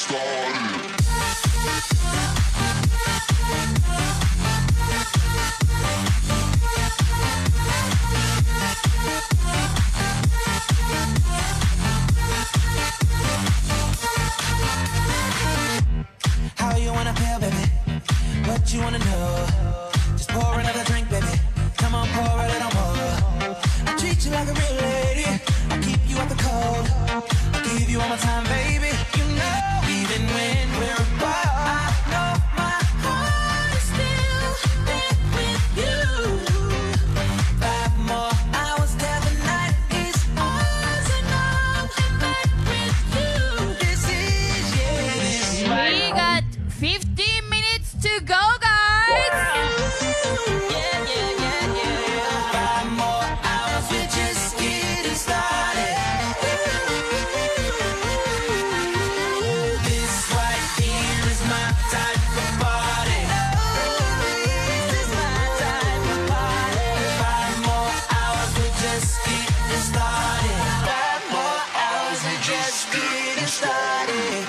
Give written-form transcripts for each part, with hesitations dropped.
started. How you wanna feel, baby? What you wanna know? Just pour another drink, baby. Come on, pour a little more. I treat you like a real lady. I keep you out the cold. I give you all my time, baby. You know, even when we're apart, I know my heart is still there with you. 5 more hours till the night is ours, and I'm back with you. This is, yeah, this is right. We got 15 minutes to go, guys. Yeah, yeah, yeah, yeah. 5 more hours, we're just getting started. This right here is my type of party. This is my type of party. 5 more hours, we're just getting started. 5 more hours, we're just getting started.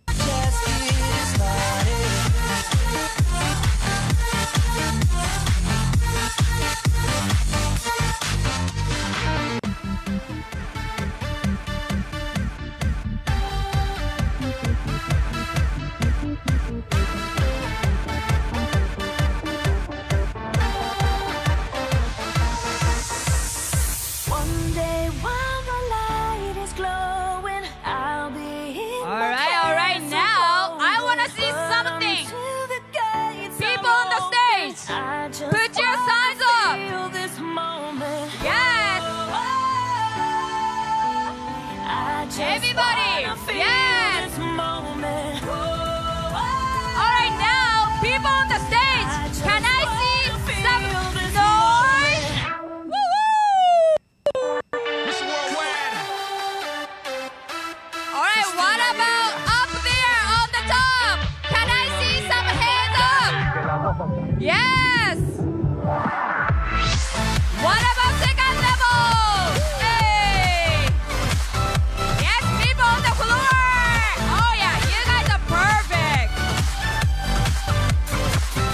Just getting started. One day while the light is glowing, I'll be in All right, now I want to see something. People on the stage, put your signs up. Yes, everybody, yes. All right, now people on the stage, can I see some noise? Woo-woo! All right, what about up there on the top? Can I see some hands up? Yes. What about second level? Hey. Yes, people on the floor. Oh yeah, you guys are perfect.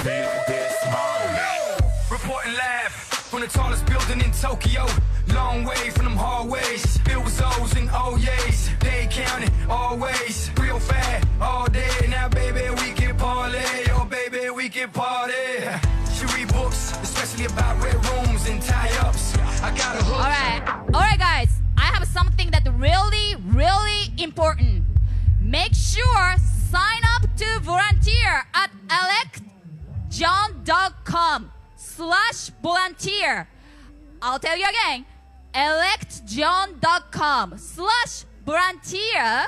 Feel this moment. Reporting live from the tallest building in Tokyo. Long way from them hallways. Filled with O's and O's. They counting always. Real fat all day. Now, baby, we can parlay. Oh, baby, we can party. She read books, especially about red rooms and tie-ups. I got a hook. All right, guys. I have something that really important. Make sure sign up to volunteer at electjohn.com/volunteer. I'll tell you again, electjohn.com/volunteer,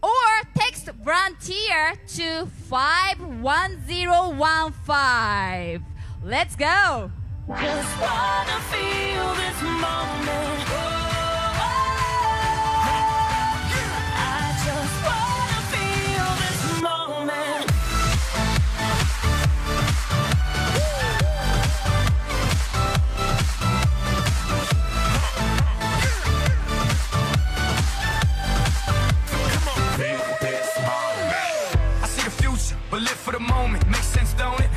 or text volunteer to 51015. Let's go. Just wanna feel this moment. I just wanna feel this moment. Feel this moment. I see the future, but live for the moment. Makes sense, don't it?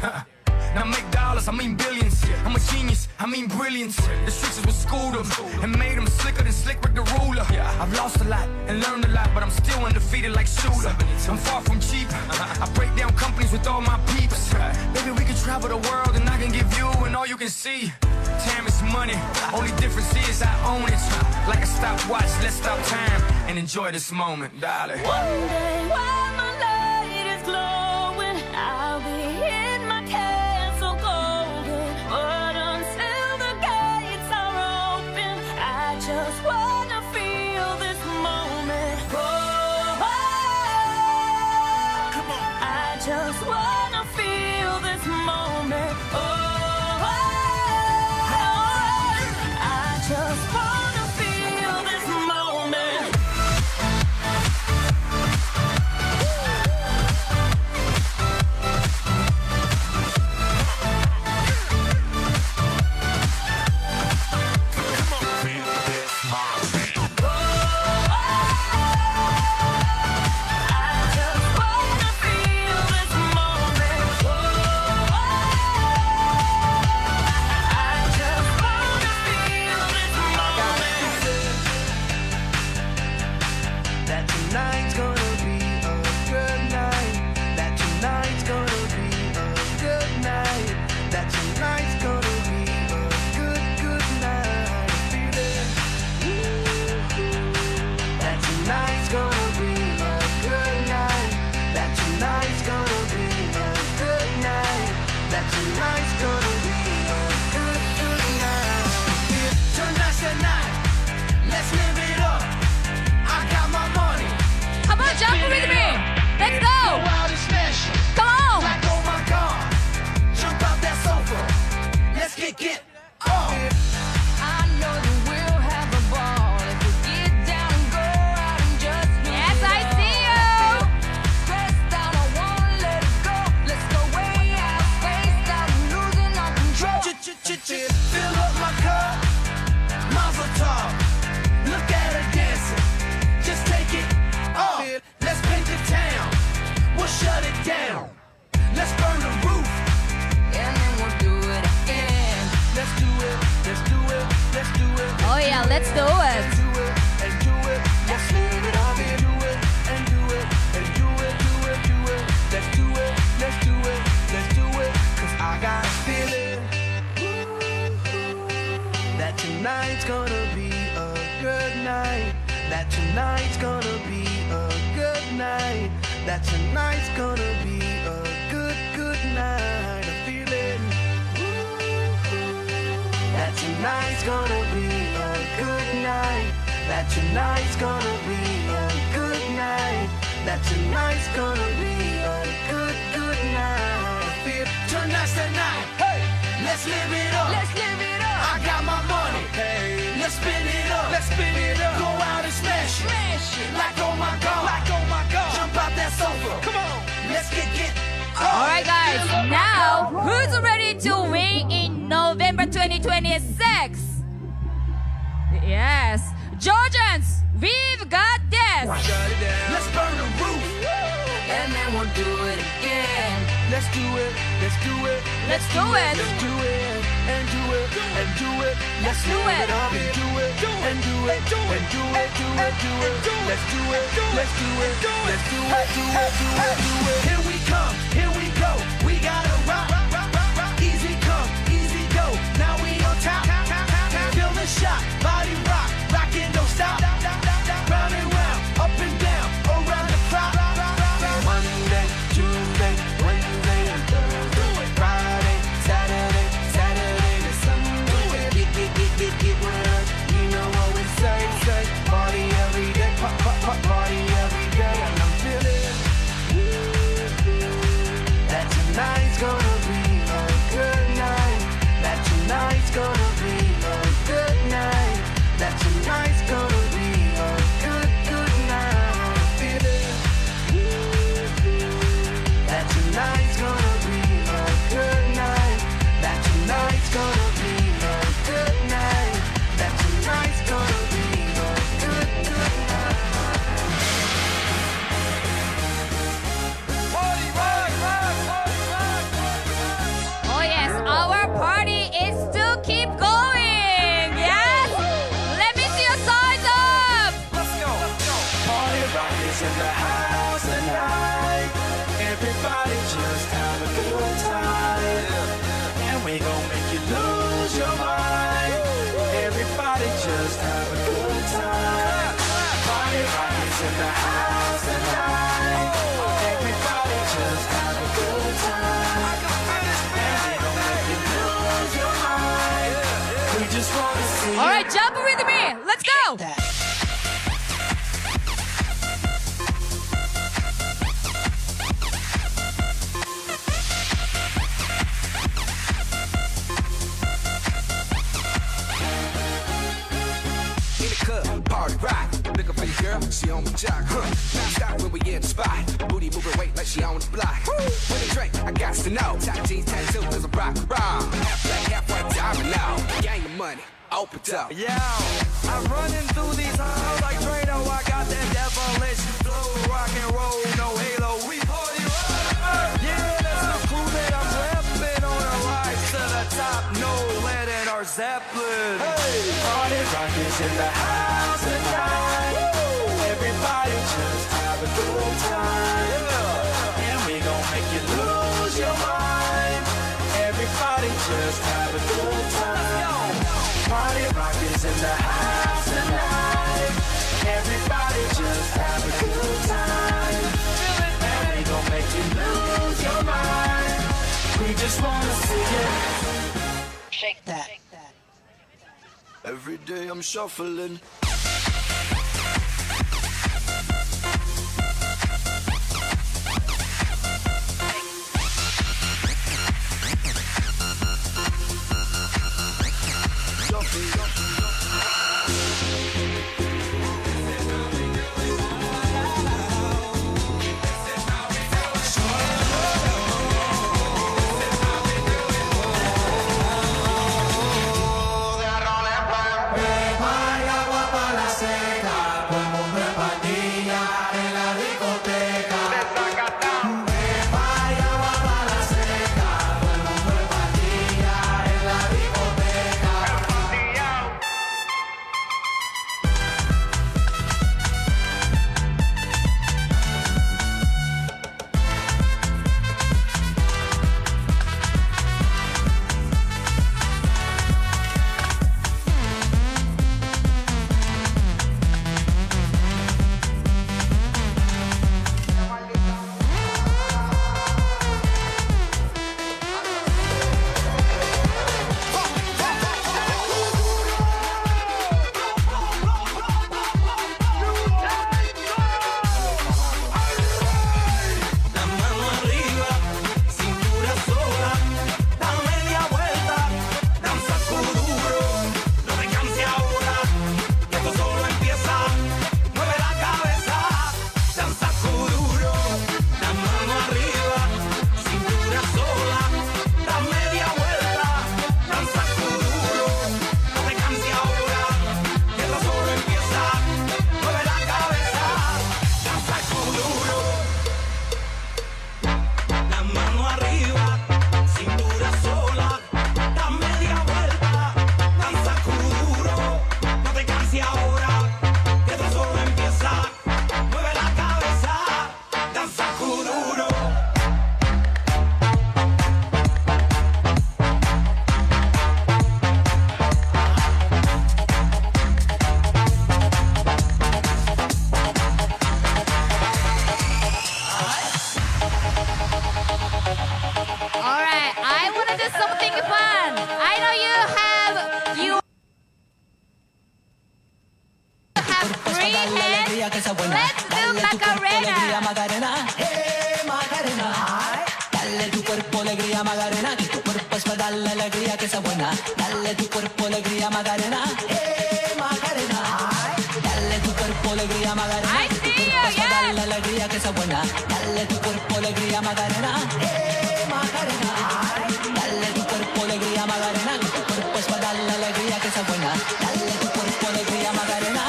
Now make dollars, I mean billions. I'm a genius, I mean brilliance. The streets is what schooled them and made them slicker than Slick Rick the ruler. I've lost a lot and learned a lot, but I'm still undefeated like Shooter. I'm far from cheap. I break down companies with all my peeps. Baby, we can travel the world and I can give you and all you can see. Time is money, only difference is I own it. Like a stopwatch, let's stop time and enjoy this moment, darling. One day while my light is glowing, I'll be in my castle golden. But until the gates are open, I just wanna feel this moment. Oh, come on. I just wanna feel this moment. Oh, I just wanna feel this moment. tonight's gonna be a good, good night. Tonight's the night. Let's live it up. I got my money. Come on, jump with me. Let's go. Go out and smash it. Come on. Like, oh my God. Jump out that sofa. Let's kick it off. I know that we'll have a ball if we get down and go out and just Yes, I see you. Pressed out, I wanna let it go. Let's go way out, spaced out, losing our control. Fill up my cup. Mazel tov. Look at her dancing. Just take it off. Let's paint the town. We'll shut it down. Let's burn the roof. And then we'll do it again. Let's do it. Let's do it. Let's do it. Oh yeah, let's do it. Do it and do it. Let's live it up and do it and do it and do it, do it, do it. Let's do it. Let's do it. Let's do it. 'Cause I got a feeling that tonight's gonna be a good night. That tonight's gonna be a good night. That tonight's gonna be a good, good night. A feeling that tonight's gonna be a good night. That tonight's gonna be a good night. That tonight's gonna be a good, good night. I feel tonight's the night. Hey, let's live it up. Let's live it up. I got my money. Hey, let's spin it up. Let's spin it up. Go out and smash it. Smash it. Like oh my God. Like oh my God. Jump out that sofa. Come on. Let's get. All right, guys. Now, who's ready to win in November 2026? Yes, Georgians, we've got this. Shut it down. Let's burn the roof. And then we'll do it again. Let's do it. Let's do it. Let's do it. Let's do it and do it and do it. Let's do live it. up and do it and do it and do it, do it, do it. Let's do it. Let's do it. Let's do it. Do it. Do it. Do it. Here we come. Here we go. We gotta rock. Easy come, easy go. Now we on top. Feel the shot. Body rock. Rockin', don't stop. Round and round. Up and down. Around the clock. Monday, Tuesday, Wednesday, and Thursday. Friday, Saturday, Saturday to Sunday. Get with us. You know what we say. Party every day. Party every day. And I'm feeling that tonight's gonna be a good night. That tonight's gonna be a good night. That tonight's gonna be a good, good night. I'm feeling that tonight's gonna be a good night. That tonight's gonna be a good night. That tonight's gonna be a good, good night. Oh yes, our party is still keep going. Yes, let me see your sides up. Let's go. Party rock is in the house tonight. Everybody just have a good time. And we gon' make you lose your mind. Everybody just have a good time. Party rock is in the house tonight. Everybody just have a good time. And we gon' make you lose your mind. We just wanna see All right, jump with me. Let's go. that. In the club, party rock. Looking for your girl, she on the jock. Now stop when we in the spot. Booty moving weight like she on the block. With a drink, I got to know. Tight jeans, tattoo, cause I'm rock, rock. Half black, half white, diamond now. Gang of money, open up. Yeah, I'm running through these halls like Trado. I got that devilish flow, rock and roll, no halo. We party rock. Yeah, that's the crew that I'm repping on a rise to the top. No lead in our Zeppelin. Hey, party rock is in the house tonight. Everybody just have a good time. And we gon' make you lose your mind. Everybody just have a good time. Party rock is in the house tonight. Everybody just have a good time. And we gon' make you lose your mind. We just wanna Shake that. Every day I'm shuffling. alegría que esa buena. Let's do Dale tu cuerpo alegría, Macarena. Macarena. Macarena. Dale tu cuerpo alegría, Macarena. Que tu cuerpo es para darle alegría que esa buena. Dale tu cuerpo alegría, Macarena. Macarena. Dale tu cuerpo alegría, Macarena. I Que tu see cuerpo es you, para yes. darle alegría que esa buena. Dale tu cuerpo alegría, Macarena. Macarena. Dale tu cuerpo alegría, Macarena. Que tu cuerpo es para darle alegría que esa buena. Dale tu cuerpo alegría, Macarena.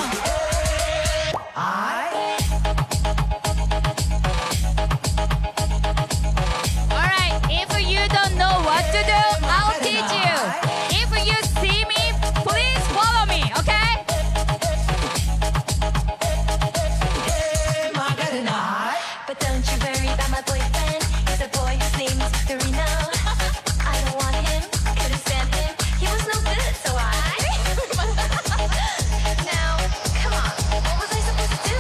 Alright, if you don't know what to do, I'll teach you. If you see me, please follow me, okay? Macarena. But don't you worry about my boyfriend. He's a boy whose name is Victorino. I don't want him, couldn't stand him. He was no good, so I. Now, come on, what was I supposed to do?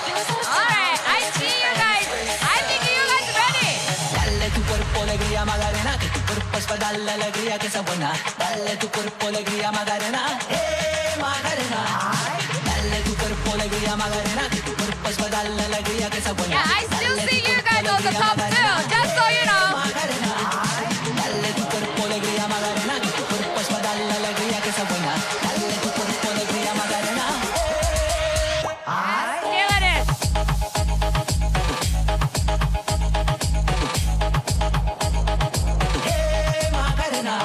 He was so Alright, I see you guys. I think you guys ready. Dale tu cuerpo alegría, Macarena, que tu cuerpo es para darle alegría que esa buena. Dale tu cuerpo alegría, Macarena. Macarena. Dale tu cuerpo alegría, Macarena, que tu cuerpo es para darle alegría que esa buena. Yeah, I still Dale see tu you cuerpo guys on the alegría, top Macarena. too, just so you know. Macarena. Dale tu cuerpo alegría, Macarena, que tu cuerpo es para darle alegría que esa buena. Dale tu cuerpo alegría, Macarena. Feeling it. Macarena.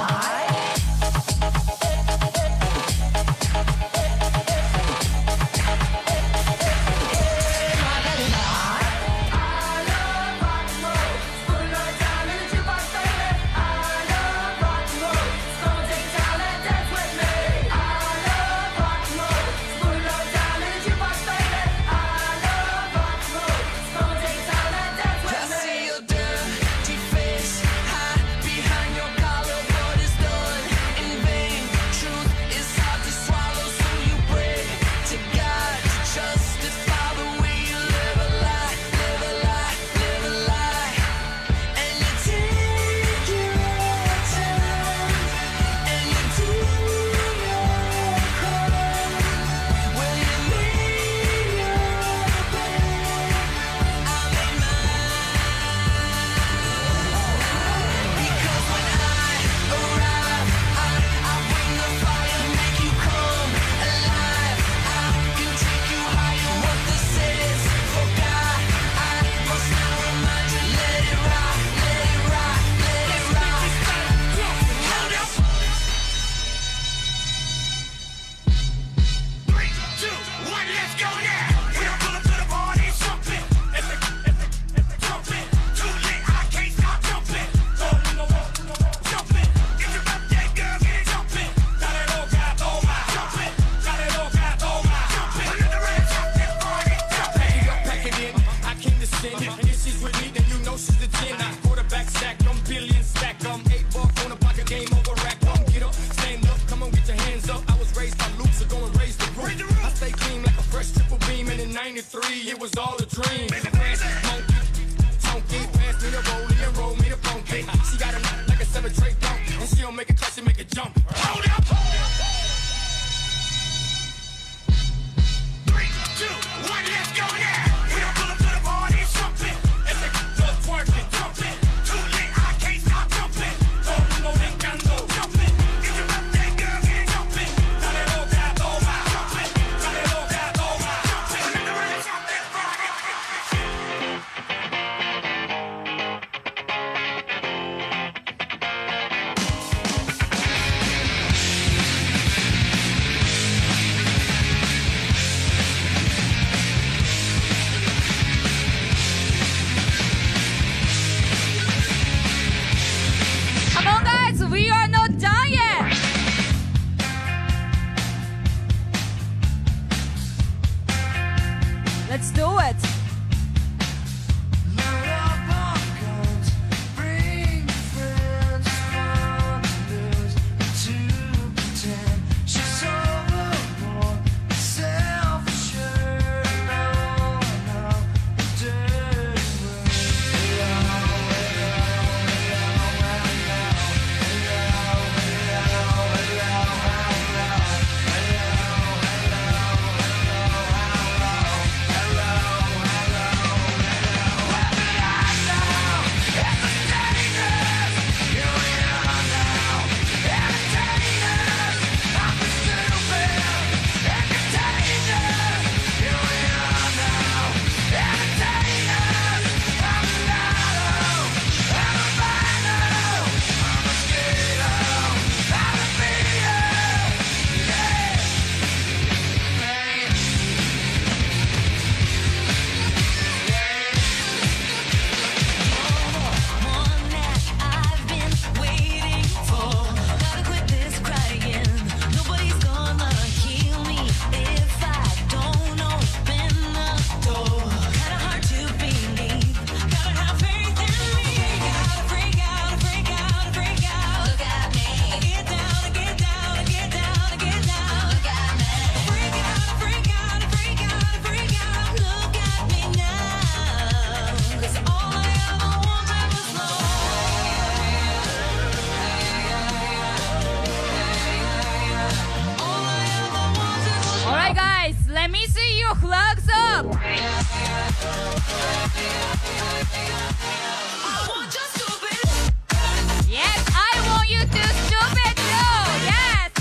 Yes, I want you to stupid too. Yes.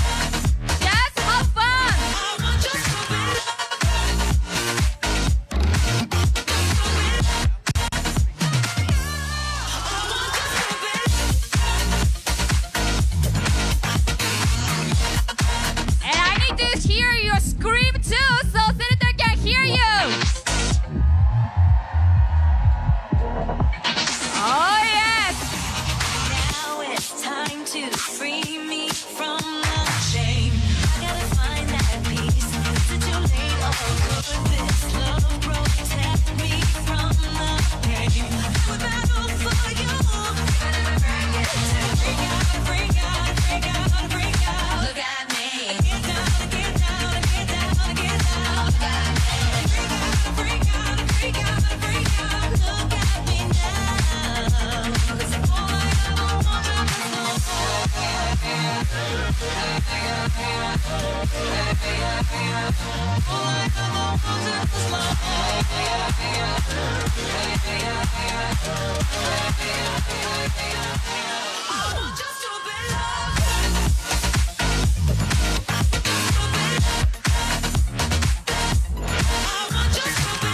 Just have fun. And I need to hear your scream too, so Senator can hear you. Oh yes. Now it's time to free me from the shame. I gotta find that peace. Is it too late or could this love protect me from the pain? I would battle for you. Bring out, bring out, bring out, bring out. Look at me. Get down, get down, get down, get down. Look at me. Bring out, bring out, bring out. Look at me now. 'Cause all I ever wanted was I want just to be loved. I want just to be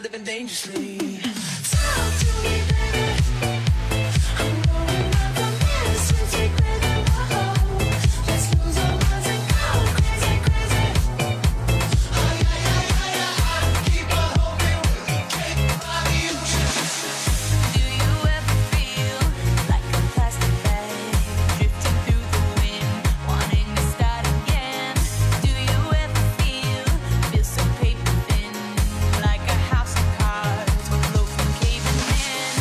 living dangerously. Talk to me, baby. I'm going up on this and take rhythm. Let's lose our minds and go crazy, crazy. Keep on hoping we can't find you. Do you ever feel like a plastic bag drifting through the wind, wanting to start again? Do you ever feel so paper thin, like a house of cards with low from caving in?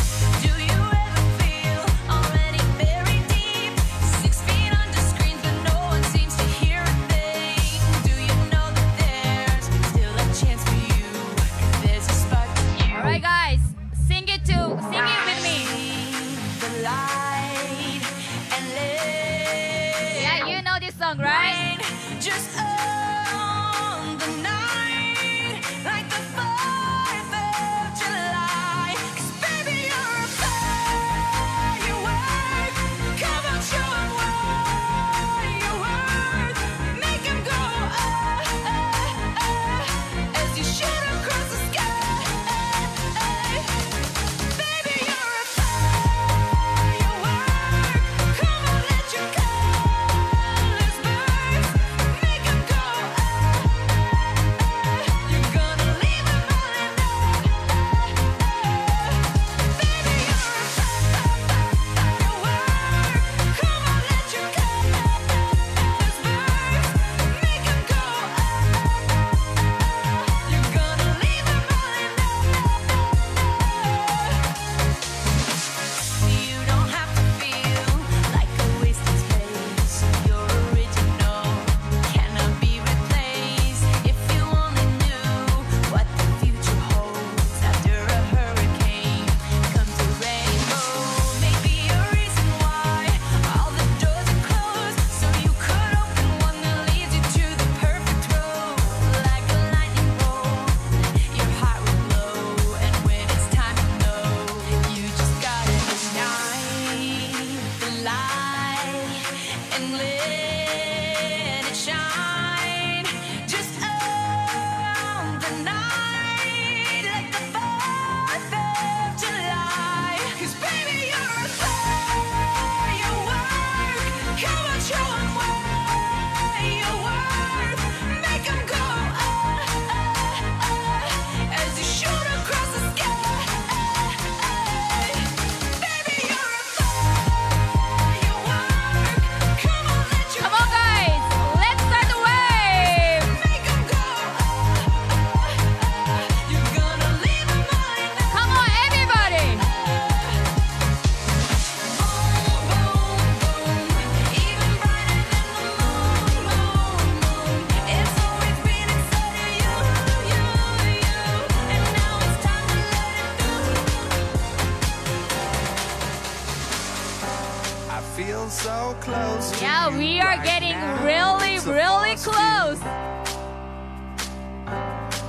Yeah, we are right getting now. really, So really far, close.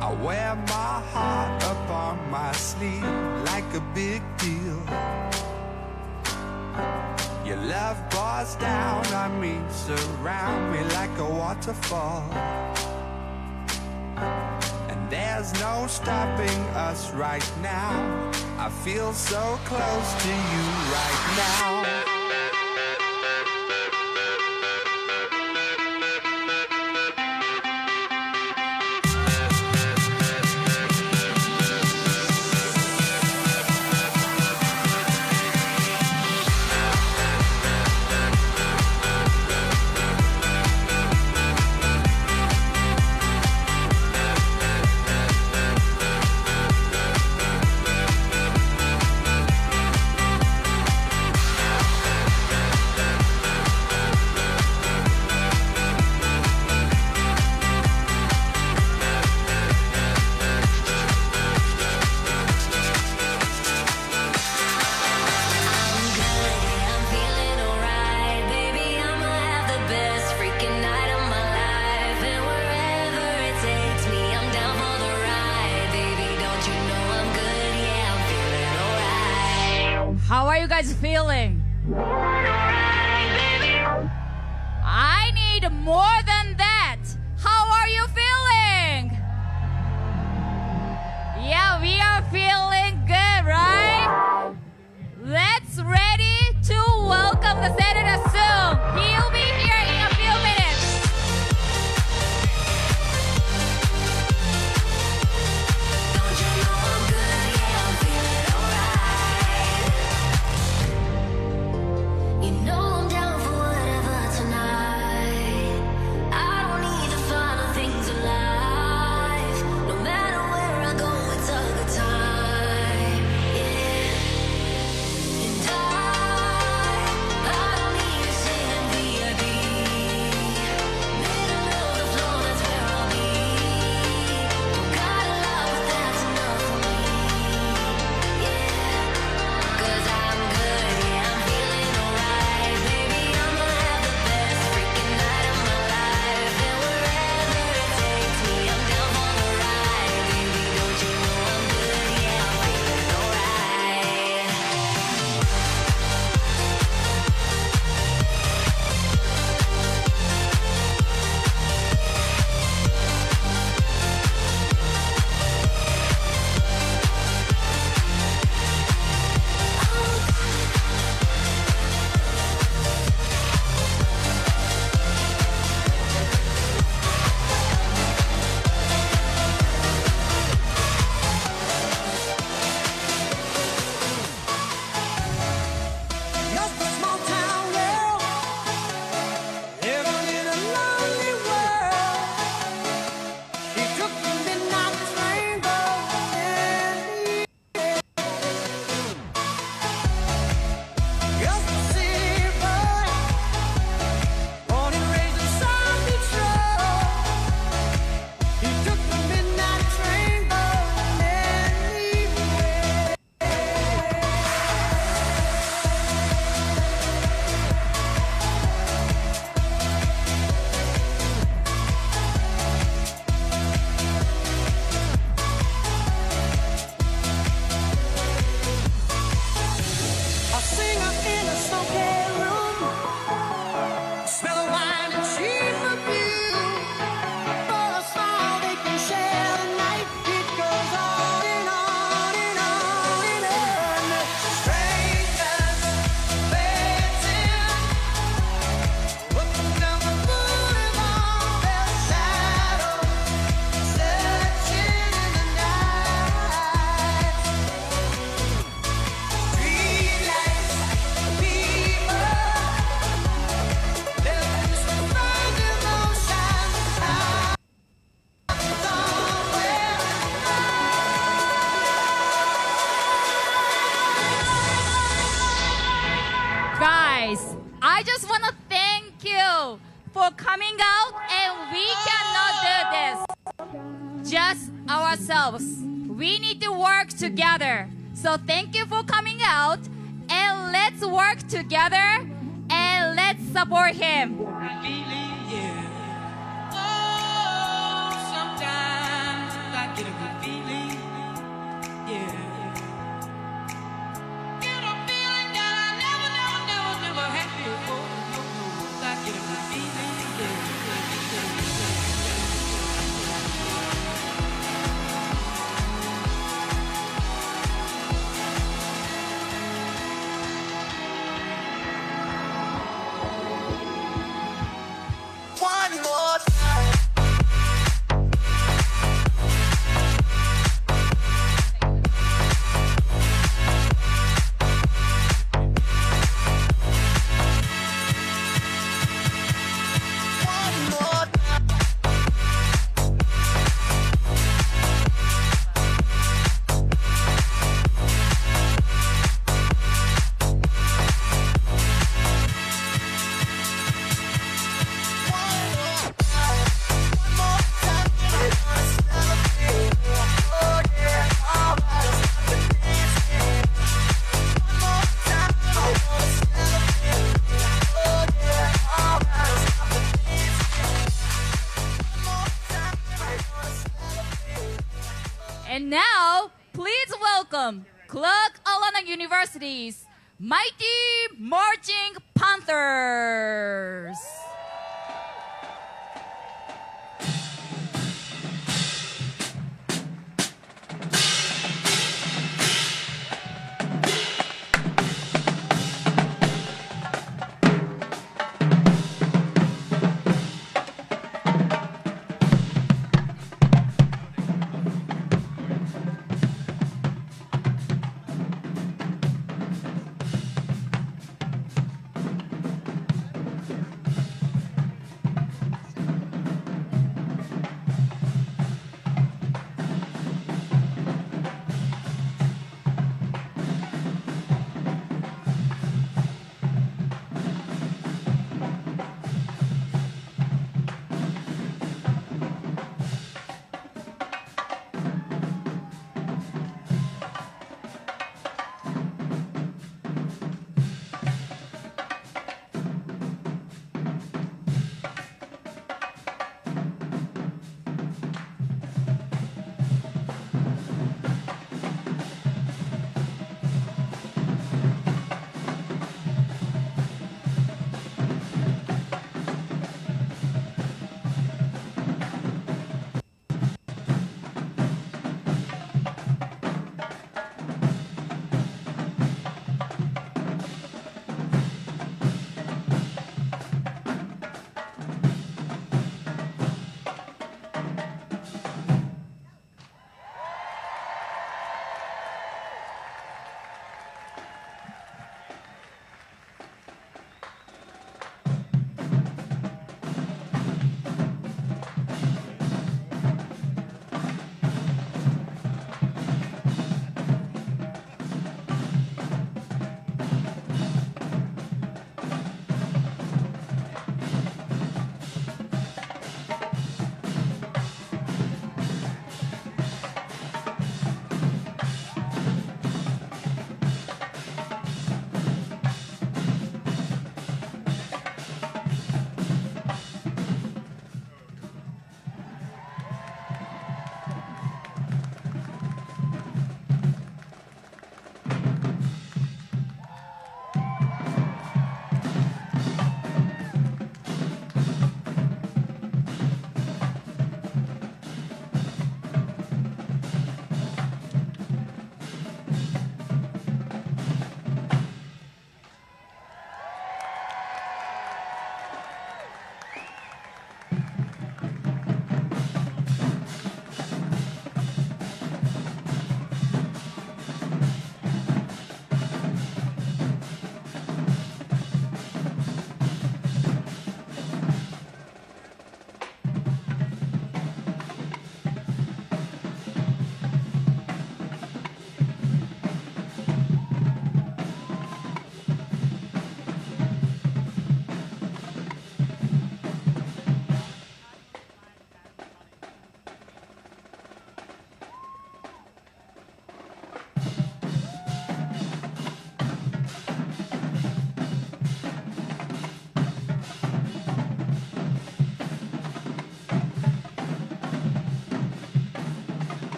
I wear my heart up on my sleeve like a big deal. Your love pours down on me, surround me like a waterfall. And there's no stopping us right now. I feel so close to you right now. I'm feeling alright, baby. I'ma have the best freaking night of my life, and wherever it takes me, I'm down for the ride, baby. Don't you know I'm good? Yeah, I'm feeling alright. How are you guys feeling? I need more than that. How are you feeling? Yeah, we are feeling good, right? Let's ready to welcome the senator soon. He'll be here in a few minutes. Don't you know I'm good? Yeah, I'm feeling alright. You know I'm down for whatever tonight. I don't need the final things of life. No matter where I go, it's a good time. Yeah. And I don't need to sit in VIP. Middle of the floor, that's where I'll be. Don't got a lot, but that's enough for me. Yeah. 'Cause I'm good, yeah, I'm feeling alright, baby. I'ma have the best freaking night of my life, and wherever it takes me, I'm down for the ride, baby. Don't you know I'm good? Yeah, I'm feeling alright. Just a small town girl living in a lonely world. She took the midnight train going just a city boy, born and raised in South Detroit. He took the midnight train going anywhere. A singer in a smoky room, smell of wine and cheap perfume. For a smile they can share the night. It goes on and on and on and on. Strangers waiting, up and down the boulevard, their shadows searching in the night. Streetlights, people, living surrounded emotions. Guys, I just want to thank you for coming out, and we cannot do this just ourselves. We need to work together. So thank you for coming out, and let's work together and let's support him. Feeling, yeah. Oh, sometimes I get a good feeling, yeah. Get a feeling that I never had before. I get a good feeling, yeah. One more time. One more time. And now, please welcome Clark Atlanta University's Mighty Marching Panthers.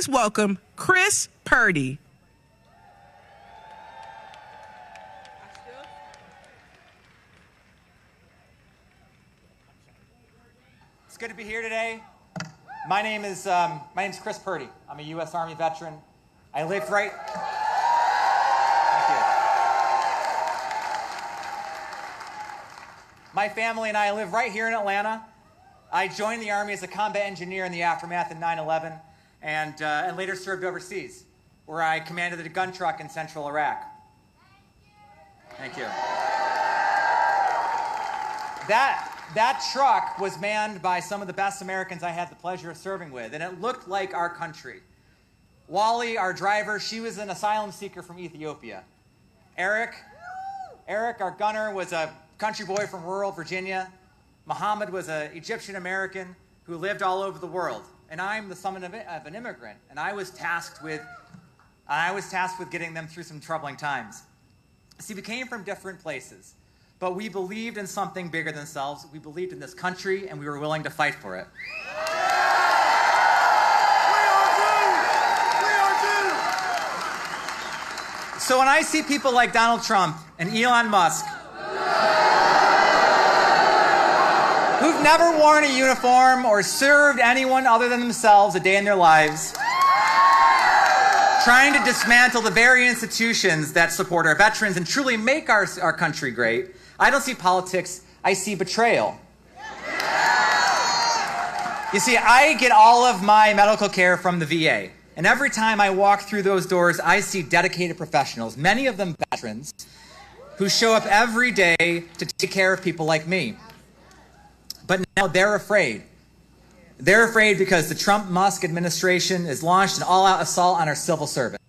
Please welcome Chris Pertie. It's good to be here today. My name's Chris Pertie. I'm a U.S. Army veteran. I live right. Thank you. My family and I live right here in Atlanta. I joined the Army as a combat engineer in the aftermath of 9/11, and later served overseas, where I commanded the gun truck in central Iraq. Thank you. That truck was manned by some of the best Americans I had the pleasure of serving with, and it looked like our country. Wally, our driver, she was an asylum seeker from Ethiopia. Eric, our gunner, was a country boy from rural Virginia. Muhammad was an Egyptian American who lived all over the world. And I'm the son of an immigrant, and I was tasked with getting them through some troubling times. See, we came from different places, but we believed in something bigger than ourselves. We believed in this country, and we were willing to fight for it. So when I see people like Donald Trump and Elon Musk, who've never worn a uniform or served anyone other than themselves a day in their lives, trying to dismantle the very institutions that support our veterans and truly make our country great, I don't see politics, I see betrayal. You see, I get all of my medical care from the VA. And every time I walk through those doors, I see dedicated professionals, many of them veterans, who show up every day to take care of people like me. But now they're afraid. They're afraid because the Trump-Musk administration has launched an all-out assault on our civil servants.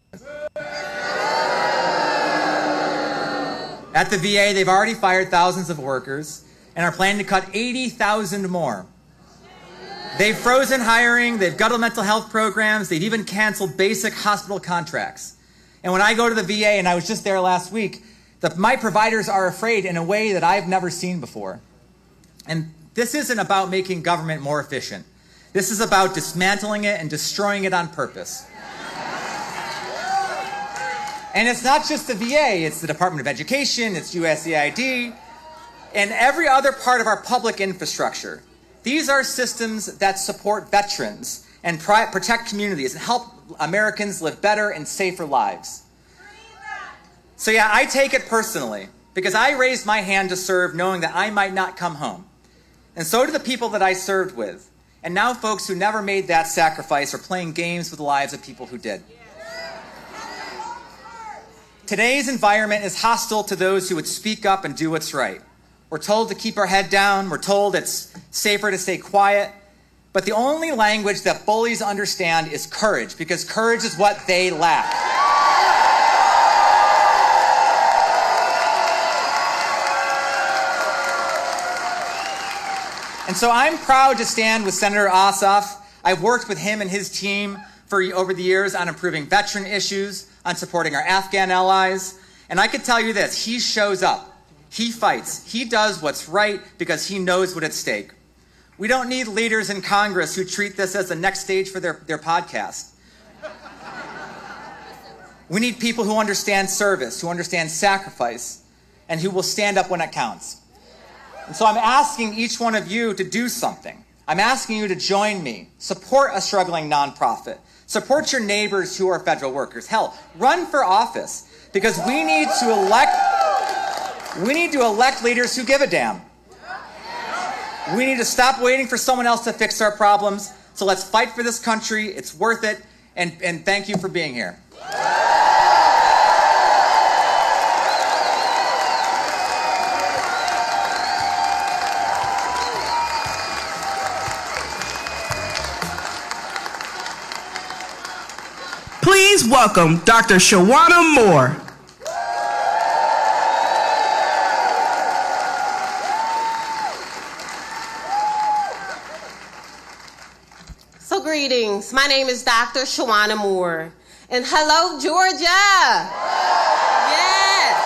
At the VA, they've already fired thousands of workers and are planning to cut 80,000 more. They've frozen hiring, they've gutted mental health programs, they've even canceled basic hospital contracts. And when I go to the VA, and I was just there last week, my providers are afraid in a way that I've never seen before. And this isn't about making government more efficient. This is about dismantling it and destroying it on purpose. And it's not just the VA, it's the Department of Education, it's USAID, and every other part of our public infrastructure. These are systems that support veterans and protect communities and help Americans live better and safer lives. So yeah, I take it personally because I raised my hand to serve knowing that I might not come home. And so do the people that I served with. And now folks who never made that sacrifice are playing games with the lives of people who did. Today's environment is hostile to those who would speak up and do what's right. We're told to keep our head down. We're told it's safer to stay quiet. But the only language that bullies understand is courage, because courage is what they lack. And so I'm proud to stand with Senator Ossoff. I've worked with him and his team over the years on improving veteran issues, on supporting our Afghan allies. And I can tell you this, he shows up. He fights. He does what's right because he knows what's at stake. We don't need leaders in Congress who treat this as the next stage for their podcast. We need people who understand service, who understand sacrifice, and who will stand up when it counts. And so I'm asking each one of you to do something. I'm asking you to join me. Support a struggling nonprofit. Support your neighbors who are federal workers. Hell, run for office, because we need to elect leaders who give a damn. We need to stop waiting for someone else to fix our problems. So let's fight for this country. It's worth it. And thank you for being here. Please welcome Dr. Shawana Moore. So greetings, my name is Dr. Shawana Moore, and hello Georgia! Yes!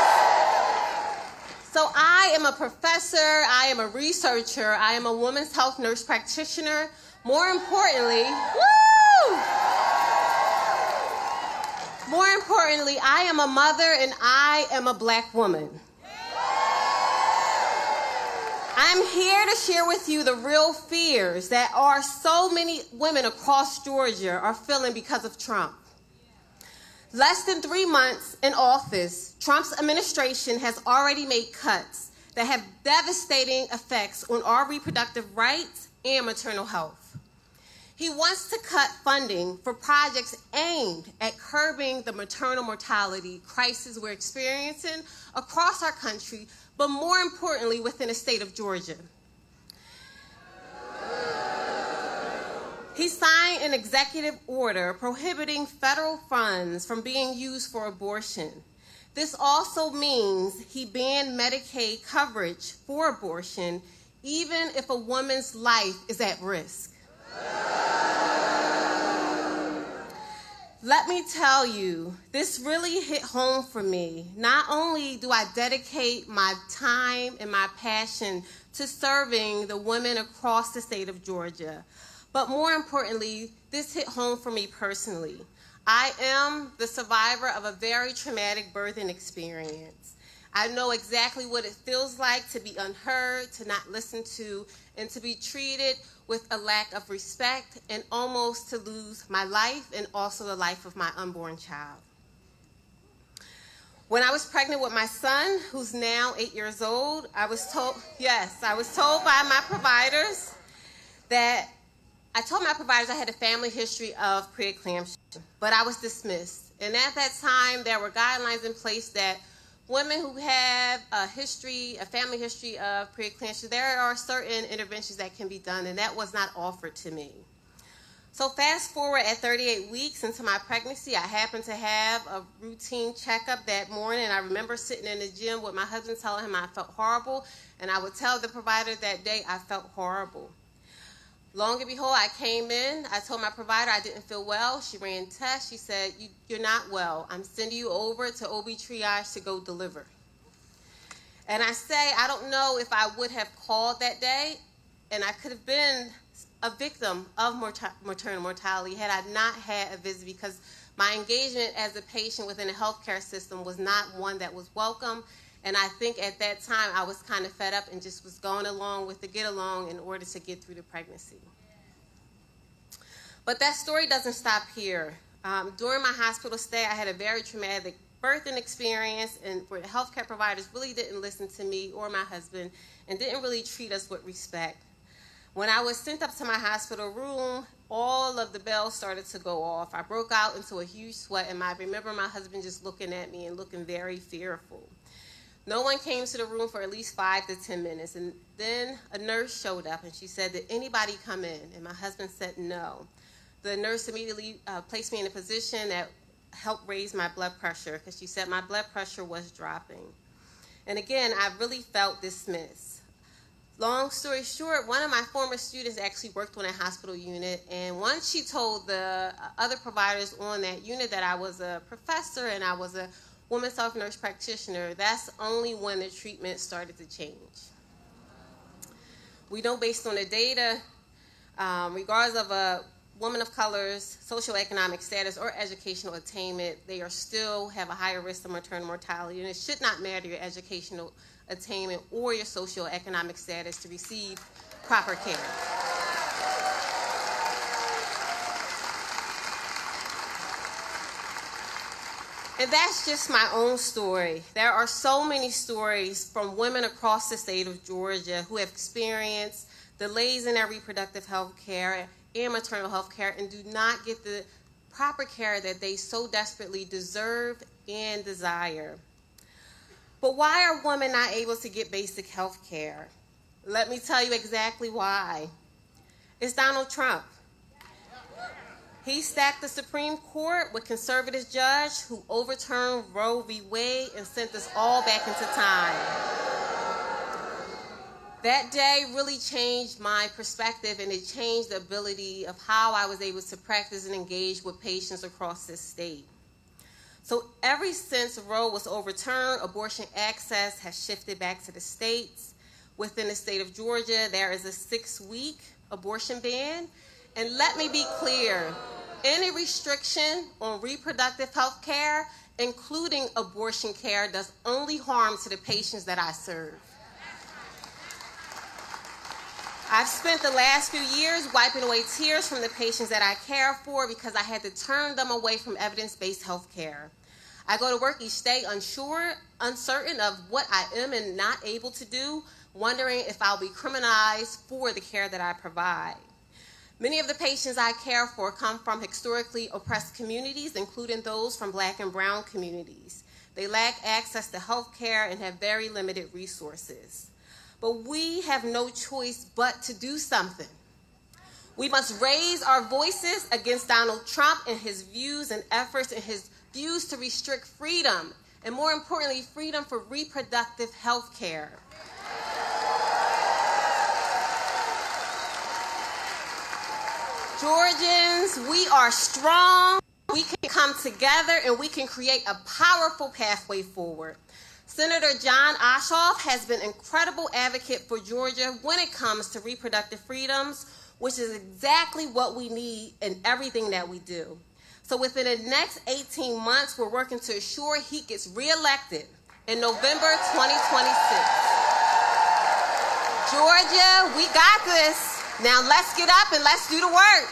So I am a professor, I am a researcher, I am a women's health nurse practitioner. More importantly, woo! importantly, I am a mother and I am a black woman. I'm here to share with you the real fears that so many women across Georgia are feeling because of Trump. Less than 3 months in office, Trump's administration has already made cuts that have devastating effects on our reproductive rights and maternal health. He wants to cut funding for projects aimed at curbing the maternal mortality crisis we're experiencing across our country, but more importantly, within the state of Georgia. He signed an executive order prohibiting federal funds from being used for abortion. This also means he banned Medicaid coverage for abortion, even if a woman's life is at risk. Let me tell you, this really hit home for me. Not only do I dedicate my time and my passion to serving the women across the state of Georgia, but more importantly, this hit home for me personally. I am the survivor of a very traumatic birthing experience. I know exactly what it feels like to be unheard, to not listened to, and to be treated with a lack of respect, and almost to lose my life and also the life of my unborn child. When I was pregnant with my son, who's now 8 years old, I was told by my providers that I had a family history of preeclampsia, but I was dismissed. And at that time, there were guidelines in place that women who have a family history of preeclampsia, there are certain interventions that can be done, and that was not offered to me. So fast forward at 38 weeks into my pregnancy, I happened to have a routine checkup that morning. I remember sitting in the gym with my husband telling him I felt horrible, and I would tell the provider that day I felt horrible. Long and behold, I came in. I told my provider I didn't feel well. She ran tests. She said, you're not well. I'm sending you over to OB triage to go deliver. And I say, I don't know if I would have called that day, and I could have been a victim of maternal mortality had I not had a visit, because my engagement as a patient within the healthcare system was not one that was welcome. And I think at that time I was kind of fed up and just was going along with the get along in order to get through the pregnancy. But that story doesn't stop here. During my hospital stay, I had a very traumatic birthing experience, and where the healthcare providers really didn't listen to me or my husband and didn't really treat us with respect. When I was sent up to my hospital room, all of the bells started to go off. I broke out into a huge sweat, and I remember my husband just looking at me and looking very fearful. No one came to the room for at least 5 to 10 minutes, and then a nurse showed up, and she said, did anybody come in? And my husband said no. The nurse immediately placed me in a position that helped raise my blood pressure, because she said my blood pressure was dropping. And again, I really felt dismissed. Long story short, one of my former students actually worked on a hospital unit, and once she told the other providers on that unit that I was a professor and I was a women's health nurse practitioner, that's only when the treatment started to change. We know based on the data, regardless of a woman of color's socioeconomic status or educational attainment, they are still have a higher risk of maternal mortality, and it should not matter your educational attainment or your socioeconomic status to receive proper care. And that's just my own story. There are so many stories from women across the state of Georgia who have experienced delays in their reproductive health care and maternal health care and do not get the proper care that they so desperately deserve and desire. But why are women not able to get basic health care? Let me tell you exactly why. It's Donald Trump. He stacked the Supreme Court with conservative judge who overturned Roe v. Wade and sent us all back into time. That day really changed my perspective, and it changed the ability of how I was able to practice and engage with patients across this state. So ever since Roe was overturned, abortion access has shifted back to the states. Within the state of Georgia, there is a 6-week abortion ban. And let me be clear, Any restriction on reproductive health care, including abortion care, does only harm to the patients that I serve. I've spent the last few years wiping away tears from the patients that I care for because I had to turn them away from evidence-based health care. I go to work each day unsure, uncertain of what I am and not able to do, wondering if I'll be criminalized for the care that I provide. Many of the patients I care for come from historically oppressed communities, including those from Black and brown communities. They lack access to health care and have very limited resources. But we have no choice but to do something. We must raise our voices against Donald Trump and his views and efforts and his views to restrict freedom, and more importantly, freedom for reproductive health care. Georgians, we are strong. We can come together and we can create a powerful pathway forward. Senator Jon Ossoff has been an incredible advocate for Georgia when it comes to reproductive freedoms, which is exactly what we need in everything that we do. So within the next 18 months, we're working to ensure he gets reelected in November 2026. Georgia, we got this. Now let's get up and let's do the work.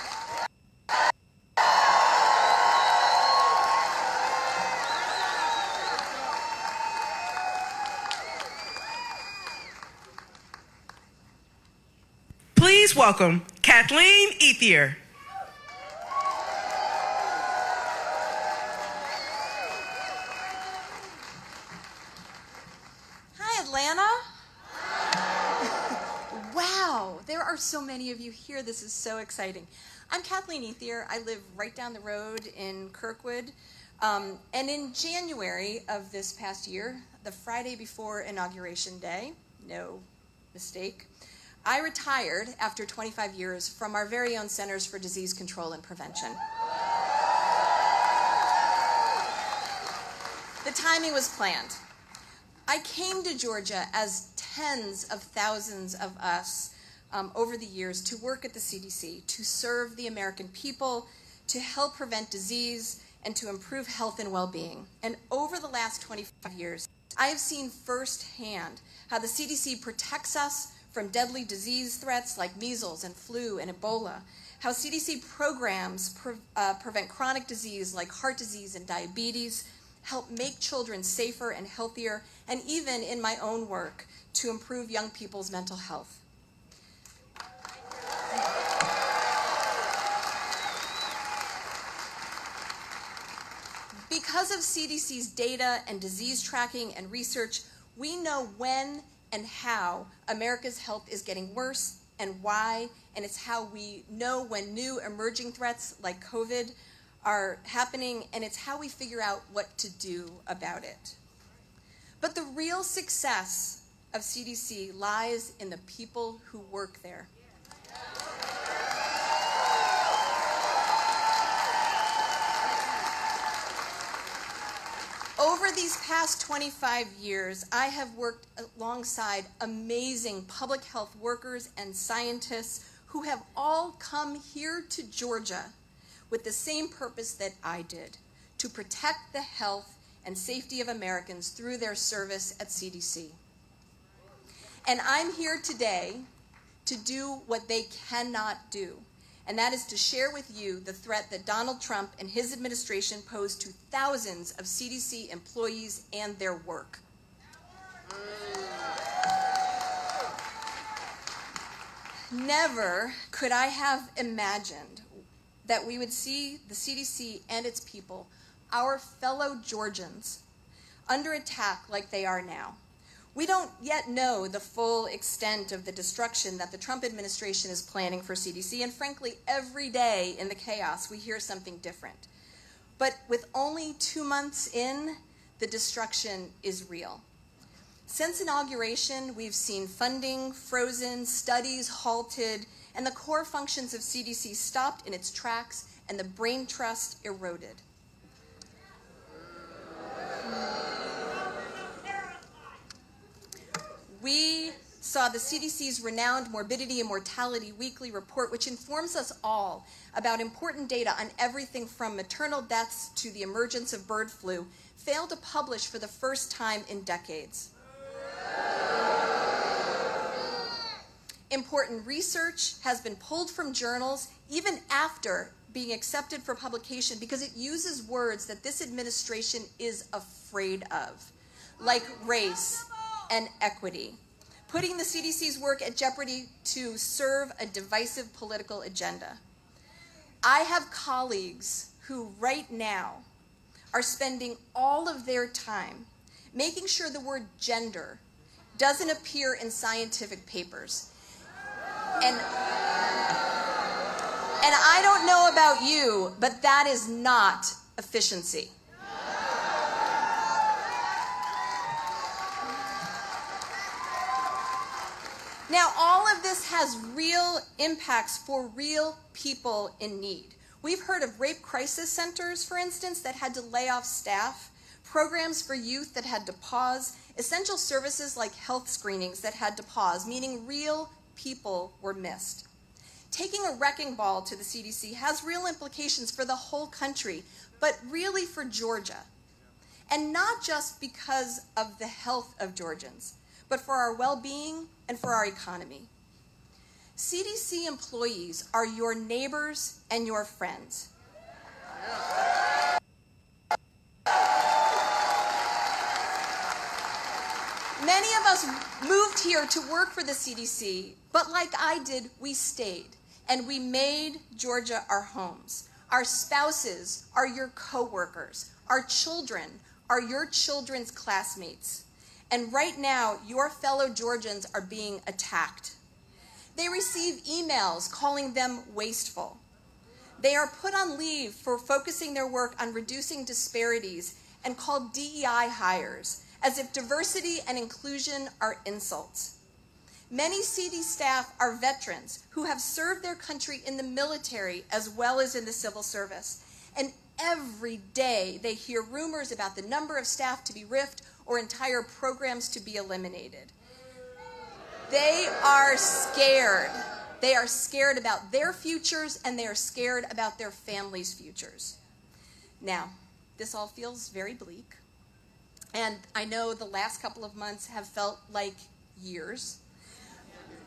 Please welcome Kathleen Eier. Hi, Atlanta. Wow, there are so many of you here. This is so exciting. I'm Kathleen Eier. I live right down the road in Kirkwood. And in January of this past year, the Friday before Inauguration Day, no mistake, I retired after 25 years from our very own Centers for Disease Control and Prevention. The timing was planned. I came to Georgia as tens of thousands of us over the years to work at the CDC, to serve the American people, to help prevent disease, and to improve health and well-being. And over the last 25 years, I have seen firsthand how the CDC protects us from deadly disease threats like measles and flu and Ebola, how CDC programs prevent chronic disease like heart disease and diabetes, help make children safer and healthier, and even in my own work, to improve young people's mental health. Because of CDC's data and disease tracking and research, we know when and how America's health is getting worse and why, and it's how we know when new emerging threats like COVID are happening, and it's how we figure out what to do about it. But the real success of CDC lies in the people who work there. Over these past 25 years, I have worked alongside amazing public health workers and scientists who have all come here to Georgia with the same purpose that I did, to protect the health and safety of Americans through their service at CDC. And I'm here today to do what they cannot do, and that is to share with you the threat that Donald Trump and his administration pose to thousands of CDC employees and their work. Never could I have imagined that we would see the CDC and its people, our fellow Georgians, under attack like they are now. We don't yet know the full extent of the destruction that the Trump administration is planning for CDC, and frankly, every day in the chaos, we hear something different. But with only 2 months in, the destruction is real. Since inauguration, we've seen funding frozen, studies halted, and the core functions of CDC stopped in its tracks, and the brain trust eroded. We saw the CDC's renowned Morbidity and Mortality Weekly Report, which informs us all about important data on everything from maternal deaths to the emergence of bird flu, fail to publish for the first time in decades. Important research has been pulled from journals even after being accepted for publication because it uses words that this administration is afraid of, like race and equity, putting the CDC's work at jeopardy to serve a divisive political agenda. I have colleagues who right now are spending all of their time making sure the word gender doesn't appear in scientific papers. And I don't know about you, but that is not efficiency. Now, all of this has real impacts for real people in need. We've heard of rape crisis centers, for instance, that had to lay off staff, programs for youth that had to pause, essential services like health screenings that had to pause, meaning real people were missed. Taking a wrecking ball to the CDC has real implications for the whole country, but really for Georgia. And not just because of the health of Georgians, but for our well-being and for our economy. CDC employees are your neighbors and your friends. Many of us moved here to work for the CDC, but like I did, we stayed, and we made Georgia our homes. Our spouses are your coworkers. Our children are your children's classmates. And right now, your fellow Georgians are being attacked. They receive emails calling them wasteful. They are put on leave for focusing their work on reducing disparities and called DEI hires, as if diversity and inclusion are insults. Many CD staff are veterans who have served their country in the military as well as in the civil service. And every day they hear rumors about the number of staff to be riffed or entire programs to be eliminated. They are scared. They are scared about their futures and they are scared about their families' futures. Now, this all feels very bleak. And I know the last couple of months have felt like years.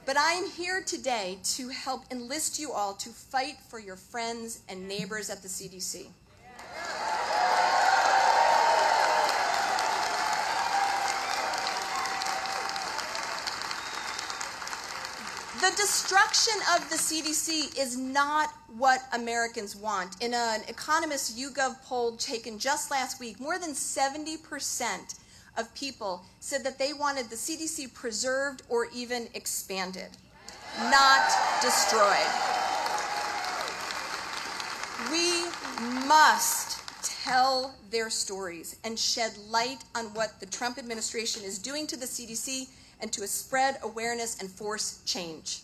But I am here today to help enlist you all to fight for your friends and neighbors at the CDC. The destruction of the CDC is not what Americans want. In an Economist YouGov poll taken just last week, more than 70% of people said that they wanted the CDC preserved or even expanded, not destroyed. We must tell their stories and shed light on what the Trump administration is doing to the CDC and to spread awareness and force change.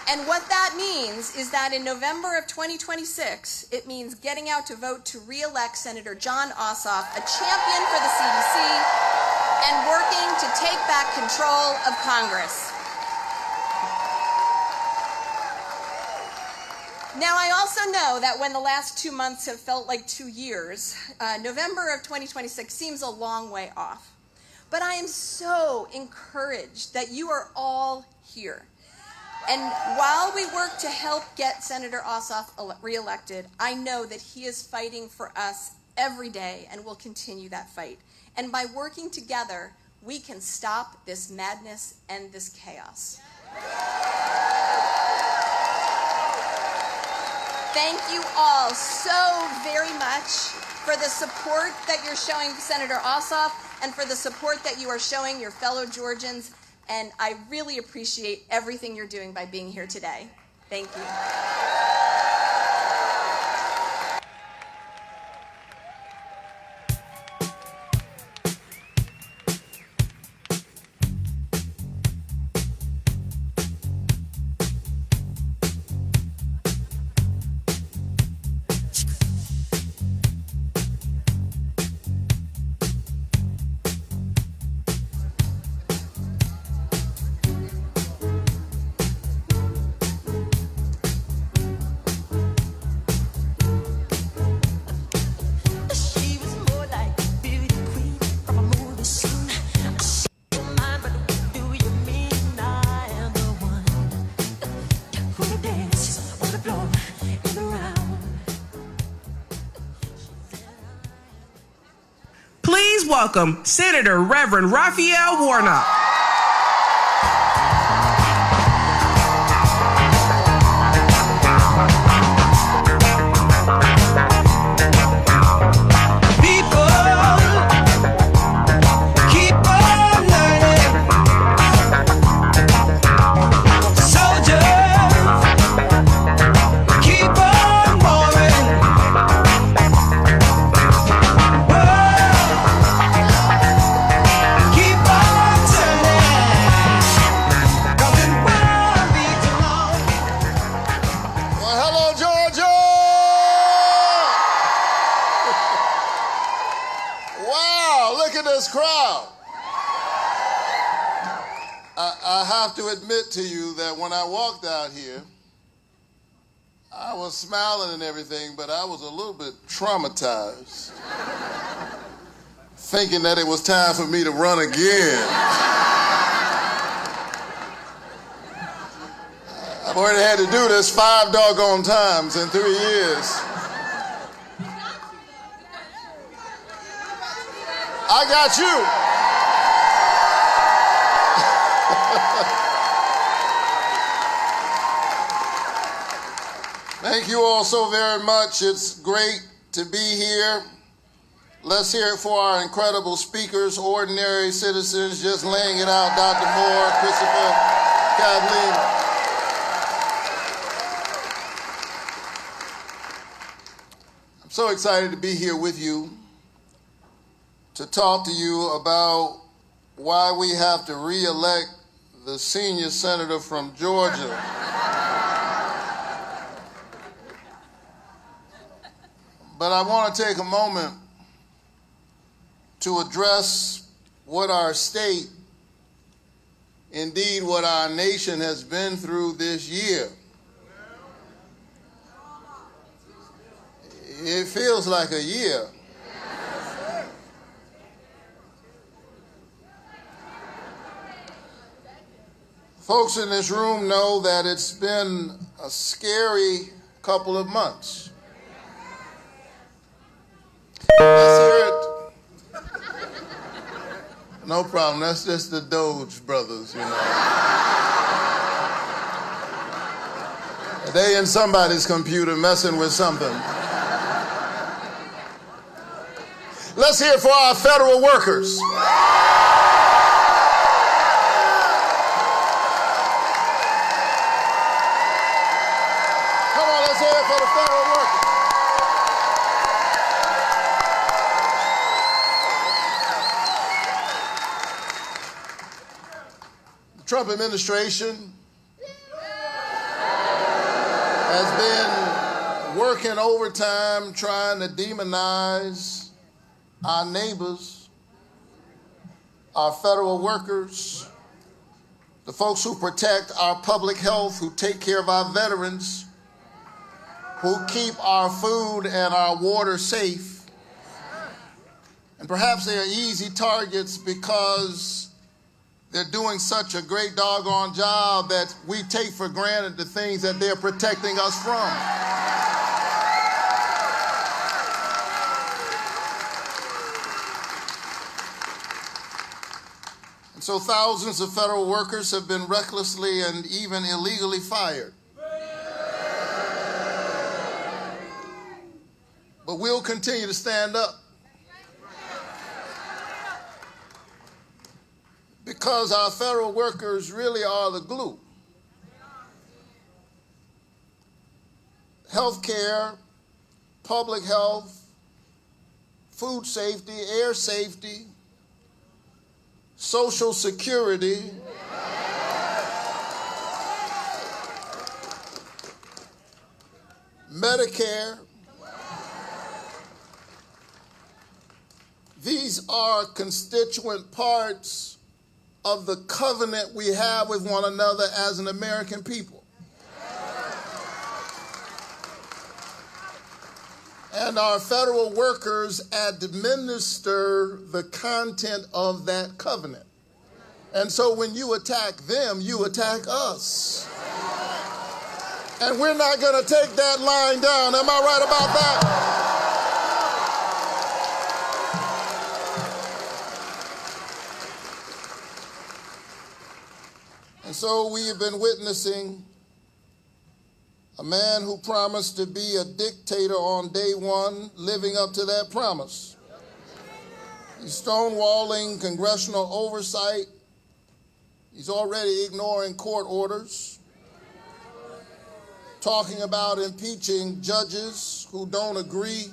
And what that means is that in November of 2026, it means getting out to vote to re-elect Senator Jon Ossoff, a champion for the CDC, and working to take back control of Congress. Now, I also know that when the last 2 months have felt like 2 years, November of 2026 seems a long way off. But I am so encouraged that you are all here. And while we work to help get Senator Ossoff reelected, I know that he is fighting for us every day and will continue that fight. And by working together, we can stop this madness and this chaos. Thank you all so very much for the support that you're showing Senator Ossoff and for the support that you are showing your fellow Georgians. And I really appreciate everything you're doing by being here today. Thank you. welcome Senator Reverend Raphael Warnock. I have to admit to you that when I walked out here, I was smiling and everything, but I was a little bit traumatized, thinking that it was time for me to run again. I've already had to do this 5 doggone times in 3 years. I got you. Thank you all so very much. It's great to be here. Let's hear it for our incredible speakers, ordinary citizens, just laying it out. Dr. Moore, Christopher, Kathleen. I'm so excited to be here with you to talk to you about why we have to re-elect the senior senator from Georgia. But I want to take a moment to address what our state, indeed what our nation has been through this year. It feels like a year. Folks in this room know that it's been a scary couple of months. Let's hear it. No problem. That's just the Doge brothers, you know. They in somebody's computer messing with something. Let's hear it for our federal workers. Come on, let's hear it for the federal workers. Trump administration has been working overtime trying to demonize our neighbors, our federal workers, the folks who protect our public health, who take care of our veterans, who keep our food and our water safe. And perhaps they are easy targets because they're doing such a great doggone job that we take for granted the things that they're protecting us from. And so thousands of federal workers have been recklessly and even illegally fired. But we'll continue to stand up. Because our federal workers really are the glue. Healthcare, public health, food safety, air safety, Social Security, Medicare. These are constituent parts of the covenant we have with one another as an American people. And our federal workers administer the content of that covenant. And so when you attack them, you attack us. And we're not going to take that line down. Am I right about that? And so we have been witnessing a man who promised to be a dictator on day one, living up to that promise. He's stonewalling congressional oversight. He's already ignoring court orders, talking about impeaching judges who don't agree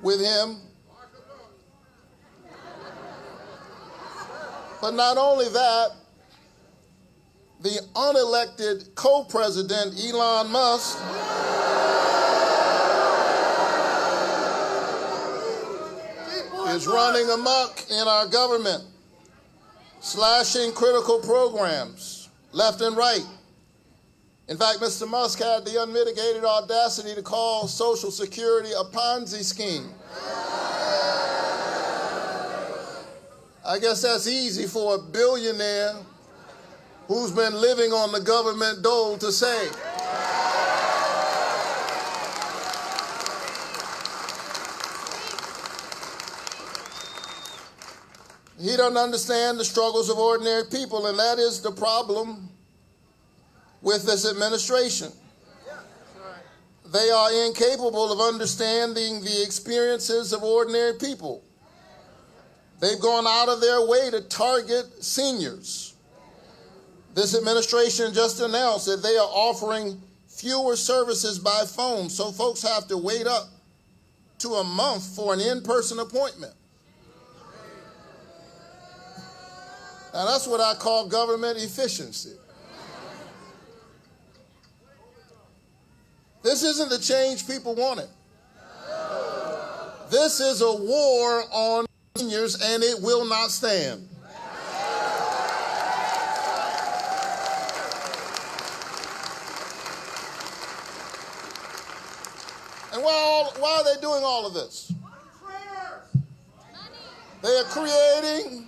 with him. But not only that, the unelected co-president, Elon Musk, is running amok in our government, slashing critical programs left and right. In fact, Mr. Musk had the unmitigated audacity to call Social Security a Ponzi scheme. I guess that's easy for a billionaire who's been living on the government dole to say. He doesn't understand the struggles of ordinary people, and that is the problem with this administration. They are incapable of understanding the experiences of ordinary people. They've gone out of their way to target seniors. This administration just announced that they are offering fewer services by phone, so folks have to wait up to a month for an in-person appointment. Now, that's what I call government efficiency. This isn't the change people wanted. This is a war on seniors, and it will not stand. And why are they doing all of this? They are creating.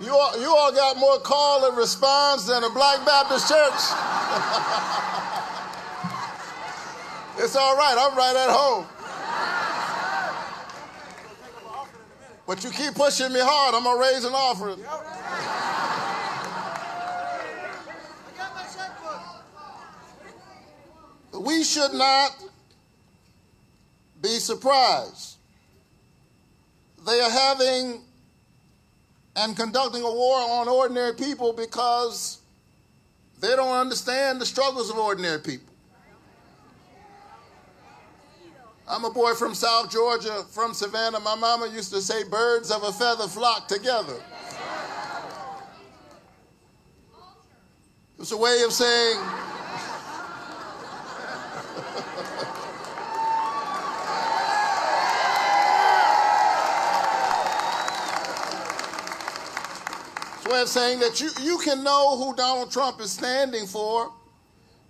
You all got more call and response than a Black Baptist church. It's all right. I'm right at home. But you keep pushing me hard, I'm going to raise an offering. We should not be surprised. They are having and conducting a war on ordinary people because they don't understand the struggles of ordinary people. I'm a boy from South Georgia, from Savannah. My mama used to say, birds of a feather flock together. It's a way of saying, way of saying that you can know who Donald Trump is standing for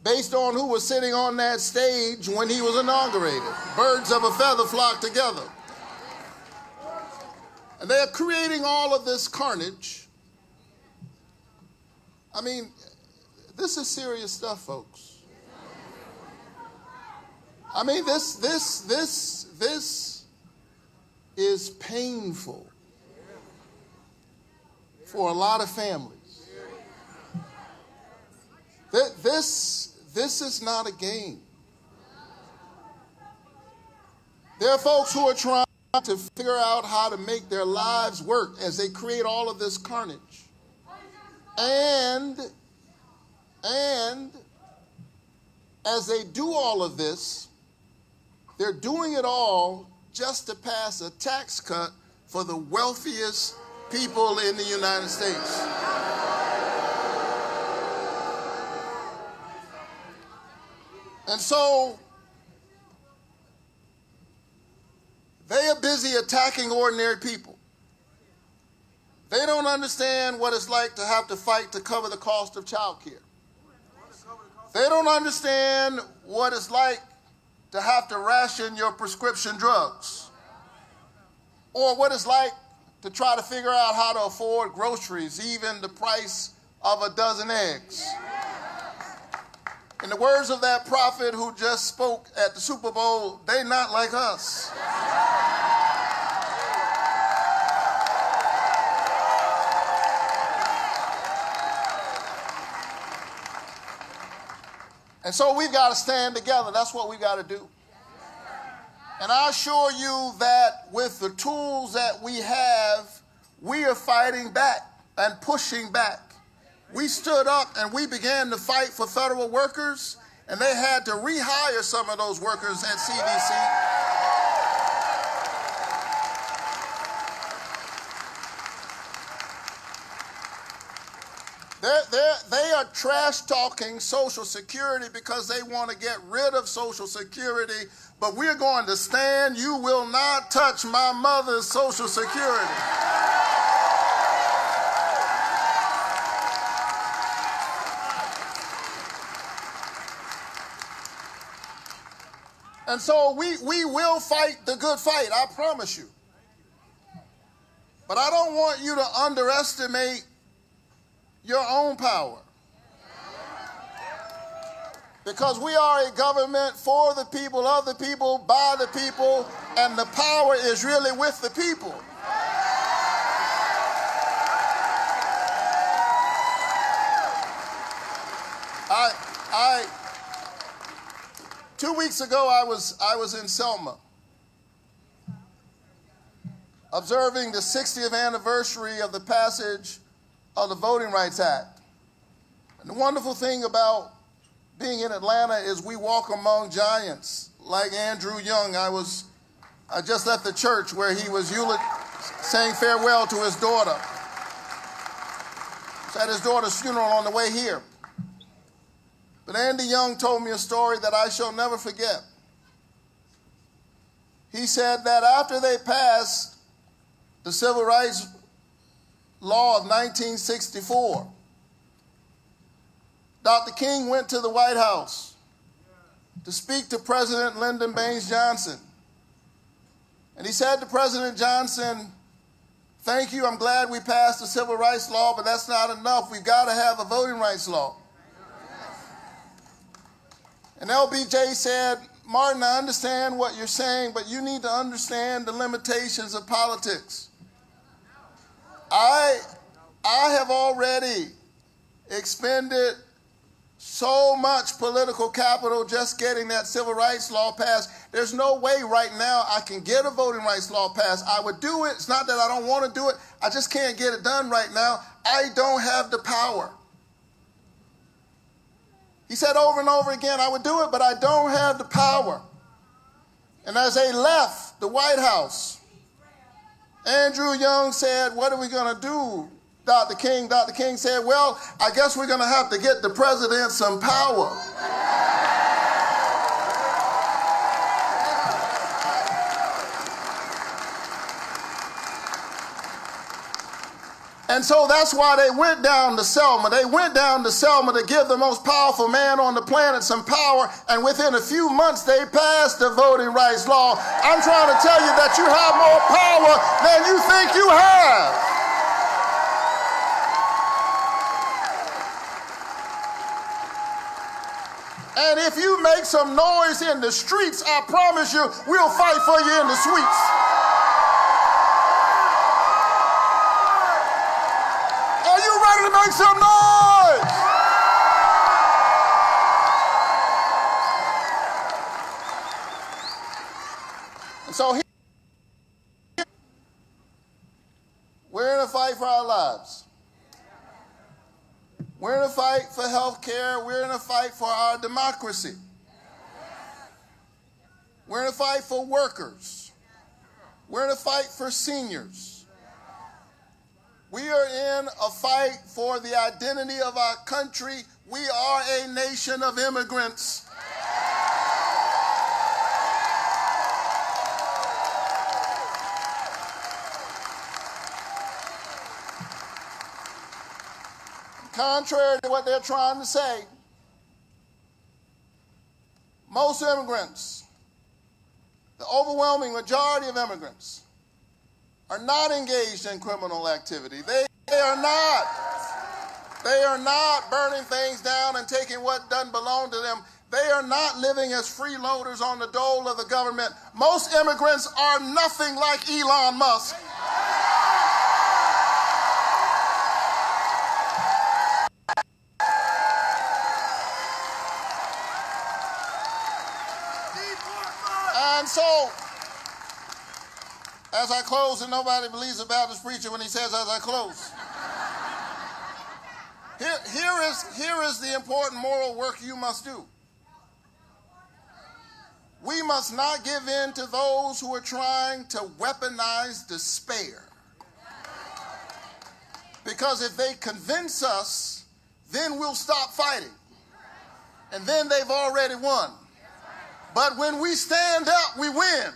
based on who was sitting on that stage when he was inaugurated. Birds of a feather flock together. And they are creating all of this carnage. I mean, this is serious stuff, folks. I mean, this is painful for a lot of families. This is not a game. There are folks who are trying to figure out how to make their lives work as they create all of this carnage. And as they do all of this, they're doing it all just to pass a tax cut for the wealthiest people in the United States. And so they are busy attacking ordinary people. They don't understand what it's like to have to fight to cover the cost of child care. They don't understand what it's like to have to ration your prescription drugs, or what it's like to try to figure out how to afford groceries, even the price of a dozen eggs. In the words of that prophet who just spoke at the Super Bowl, they not like us. And so we've got to stand together. That's what we've got to do. And I assure you that with the tools that we have, we are fighting back and pushing back. We stood up and we began to fight for federal workers, and they had to rehire some of those workers at CDC. They are trash talking Social Security because they want to get rid of Social Security, but we're going to stand. You will not touch my mother's Social Security. And so we will fight the good fight, I promise you. But I don't want you to underestimate your own power. Because we are a government for the people, of the people, by the people, and the power is really with the people. I 2 weeks ago, I was in Selma, observing the 60th anniversary of the passage of the Voting Rights Act. And the wonderful thing about being in Atlanta is we walk among giants like Andrew Young. I just left the church where he was saying farewell to his daughter. I was at his daughter's funeral on the way here. But Andy Young told me a story that I shall never forget. He said that after they passed the Civil Rights Law of 1964, Dr. King went to the White House to speak to President Lyndon Baines Johnson. And he said to President Johnson, "Thank you, I'm glad we passed the Civil Rights Law, but that's not enough. We've got to have a voting rights law." And LBJ said, "Martin, I understand what you're saying, but you need to understand the limitations of politics. I have already expended so much political capital just getting that civil rights law passed. There's no way right now I can get a voting rights law passed. I would do it. It's not that I don't want to do it. I just can't get it done right now. I don't have the power." He said over and over again, "I would do it, but I don't have the power." And as they left the White House, Andrew Young said, "What are we going to do, Dr. King?" Dr. King said, "Well, I guess we're going to have to get the president some power." And so that's why they went down to Selma. They went down to Selma to give the most powerful man on the planet some power, and within a few months they passed the voting rights law. I'm trying to tell you that you have more power than you think you have. And if you make some noise in the streets, I promise you, we'll fight for you in the suites. Make some noise! And so we're in a fight for our lives. We're in a fight for health care. We're in a fight for our democracy. We're in a fight for workers. We're in a fight for seniors. We are in a fight for the identity of our country. We are a nation of immigrants. Contrary to what they're trying to say, most immigrants, the overwhelming majority of immigrants, are not engaged in criminal activity. They are not. They are not burning things down and taking what doesn't belong to them. They are not living as freeloaders on the dole of the government. Most immigrants are nothing like Elon Musk. so, as I close, and nobody believes a Baptist preacher when he says as I close. Here is the important moral work you must do. We must not give in to those who are trying to weaponize despair. Because if they convince us, then we'll stop fighting. And then they've already won. But when we stand up, we win.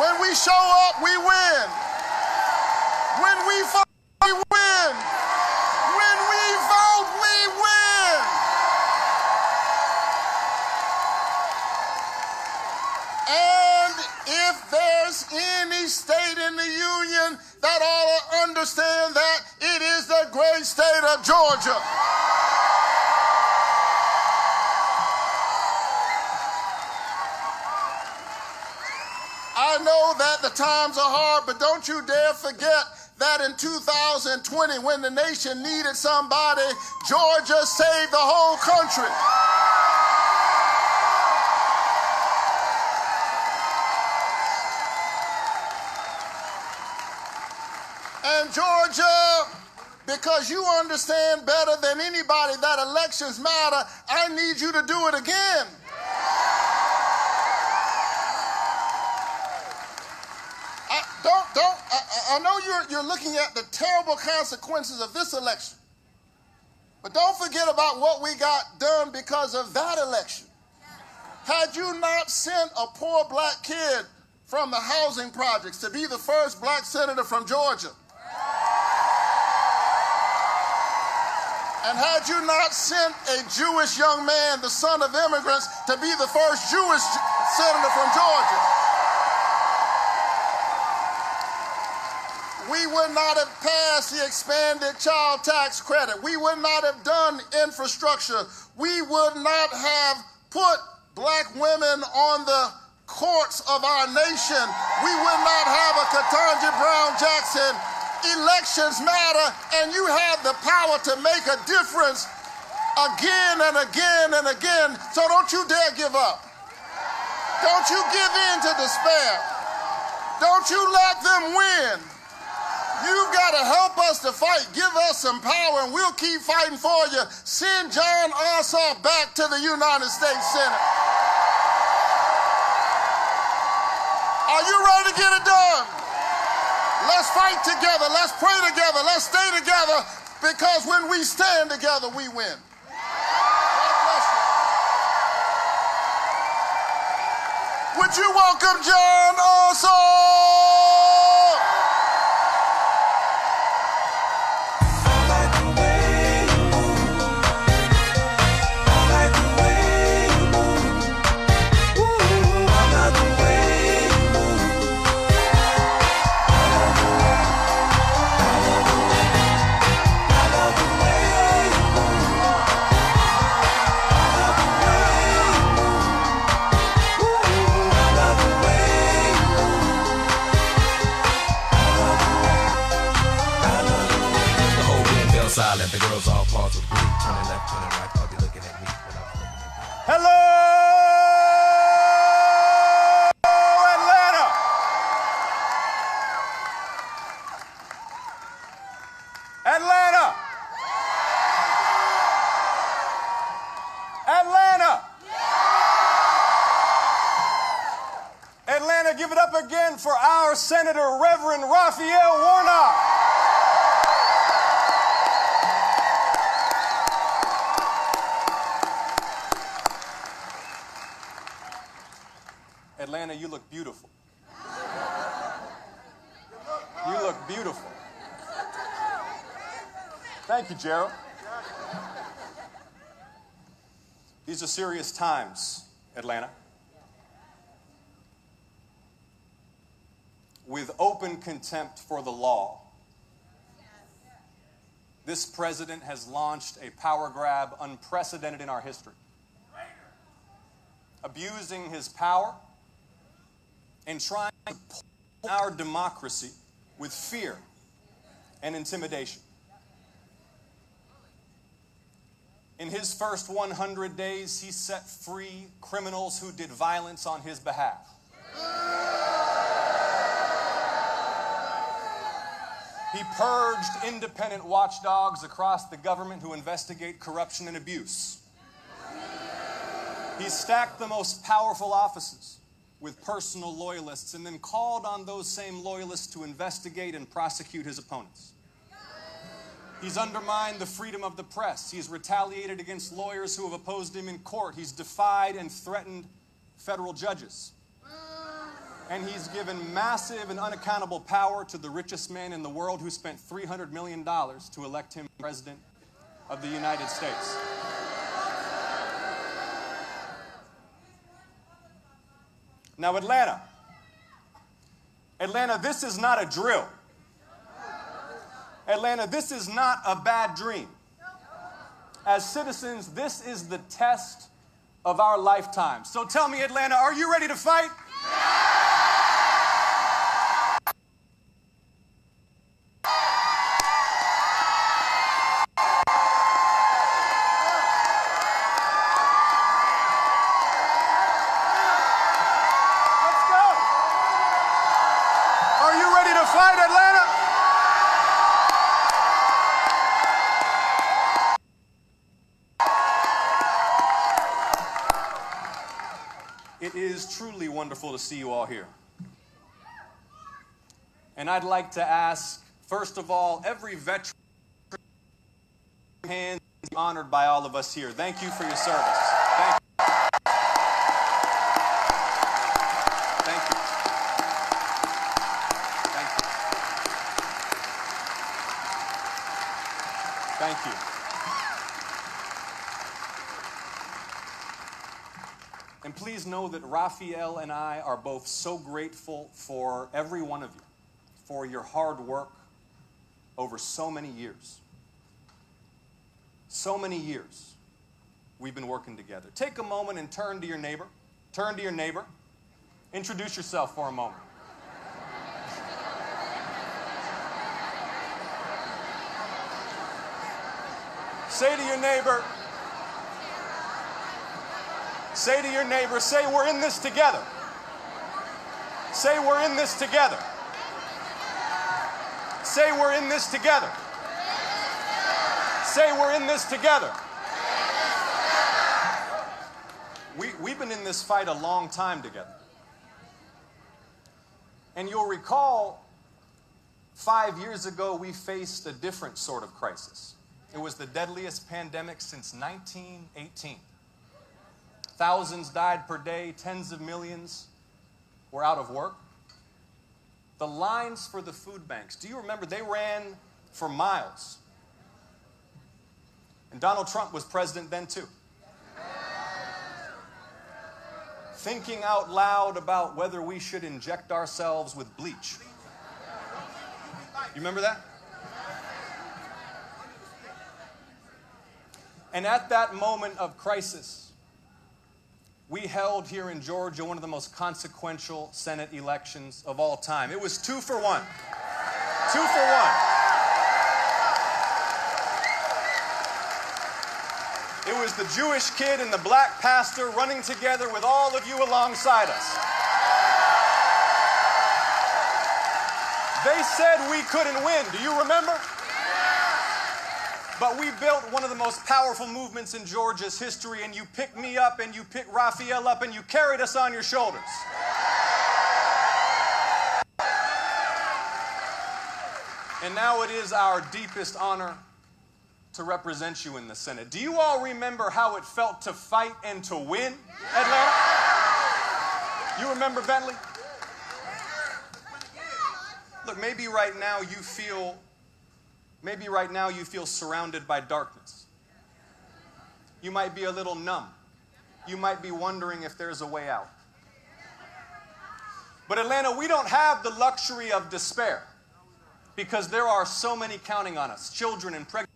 When we show up, we win. When we fight, we win. When we vote, we win. And if there's any state in the union that ought to understand that, it is the great state of Georgia. I know that the times are hard, but don't you dare forget that in 2020, when the nation needed somebody, Georgia saved the whole country. And Georgia, because you understand better than anybody that elections matter, I need you to do it again. I know you're looking at the terrible consequences of this election, but don't forget about what we got done because of that election. Had you not sent a poor black kid from the housing projects to be the first black senator from Georgia, and had you not sent a Jewish young man, the son of immigrants, to be the first Jewish senator from Georgia, we would not have passed the expanded child tax credit. We would not have done infrastructure. We would not have put black women on the courts of our nation. We would not have a Ketanji Brown Jackson. Elections matter, and you have the power to make a difference again and again and again. So don't you dare give up. Don't you give in to despair. Don't you let them win. You got to help us to fight. Give us some power, and we'll keep fighting for you. Send John Ossoff back to the United States Senate. Are you ready to get it done? Let's fight together. Let's pray together. Let's stay together, because when we stand together, we win. God bless you. Would you welcome John Ossoff? Silent, the girls all pause with glee. Turning left, turning right, thought they looking at me. Hello, Atlanta. Atlanta. Atlanta. Atlanta, give it up again for our Senator, Reverend Raphael Warnock. Atlanta, you look beautiful. You look beautiful. Thank you, Gerald. These are serious times, Atlanta. With open contempt for the law, this president has launched a power grab unprecedented in our history, abusing his power and trying to pull our democracy with fear and intimidation. In his first 100 days, he set free criminals who did violence on his behalf. He purged independent watchdogs across the government who investigate corruption and abuse. He stacked the most powerful offices with personal loyalists and then called on those same loyalists to investigate and prosecute his opponents. He's undermined the freedom of the press. He's retaliated against lawyers who have opposed him in court. He's defied and threatened federal judges. And he's given massive and unaccountable power to the richest man in the world who spent $300 million to elect him president of the United States. Now, Atlanta, this is not a drill. Atlanta, this is not a bad dream. As citizens, this is the test of our lifetime. So tell me, Atlanta, are you ready to fight? Let's go. Are you ready to fight, Atlanta? It is truly wonderful to see you all here. And I'd like to ask, first of all, every veteran hand is honored by all of us here. Thank you for your service. Thank you. Thank you. Thank you. Thank you. And please know that Raphael and I are both so grateful for every one of you, for your hard work over so many years. So many years we've been working together. Take a moment and turn to your neighbor. Turn to your neighbor. Introduce yourself for a moment. Say to your neighbor, say we're in this together. Say we're in this together. Say we're in this together. Say we're in this together. We've been in this fight a long time together. And you'll recall 5 years ago we faced a different sort of crisis. It was the deadliest pandemic since 1918. Thousands died per day, tens of millions were out of work. The lines for the food banks, do you remember? They ran for miles. And Donald Trump was president then too. Thinking out loud about whether we should inject ourselves with bleach. You remember that? And at that moment of crisis, we held here in Georgia one of the most consequential Senate elections of all time. It was 2 for 1. 2 for 1. It was the Jewish kid and the black pastor running together with all of you alongside us. They said we couldn't win. Do you remember? But we built one of the most powerful movements in Georgia's history, and you picked me up and you picked Raphael up and you carried us on your shoulders. And now it is our deepest honor to represent you in the Senate. Do you all remember how it felt to fight and to win, Atlanta? You remember Bentley? Look, maybe right now you feel surrounded by darkness. You might be a little numb. You might be wondering if there's a way out. But Atlanta, we don't have the luxury of despair because there are so many counting on us. Children and pregnant,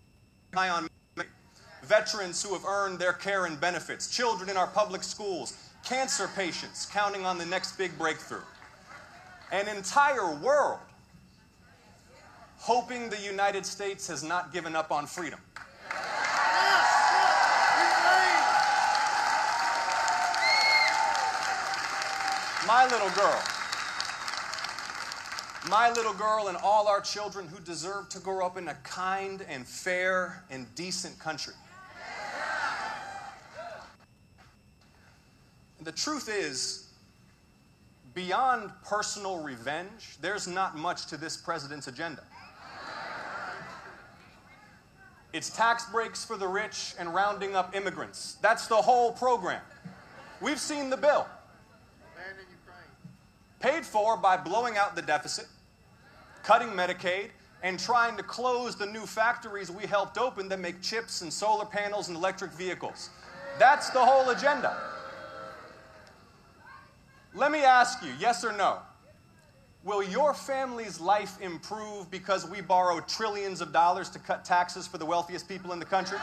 veterans who have earned their care and benefits, children in our public schools, cancer patients counting on the next big breakthrough. An entire world hoping the United States has not given up on freedom. My little girl and all our children who deserve to grow up in a kind and fair and decent country. The truth is, beyond personal revenge, there's not much to this president's agenda. It's tax breaks for the rich and rounding up immigrants. That's the whole program. We've seen the bill. Paid for by blowing out the deficit, cutting Medicaid, and trying to close the new factories we helped open that make chips and solar panels and electric vehicles. That's the whole agenda. Let me ask you, yes or no? Will your family's life improve because we borrow trillions of dollars to cut taxes for the wealthiest people in the country?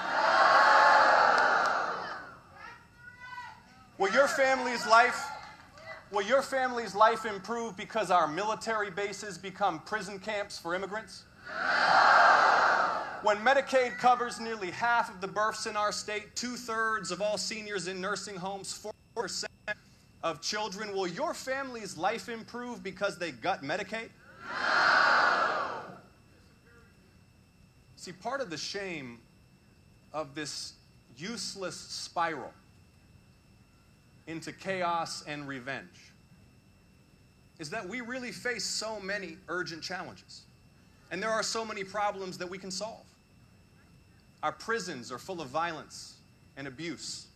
Will your family's life improve because our military bases become prison camps for immigrants? When Medicaid covers nearly half of the births in our state, 2/3 of all seniors in nursing homes, 4% of children, will your family's life improve because they gut Medicaid? No! See, part of the shame of this useless spiral into chaos and revenge is that we really face so many urgent challenges. And there are so many problems that we can solve. Our prisons are full of violence and abuse.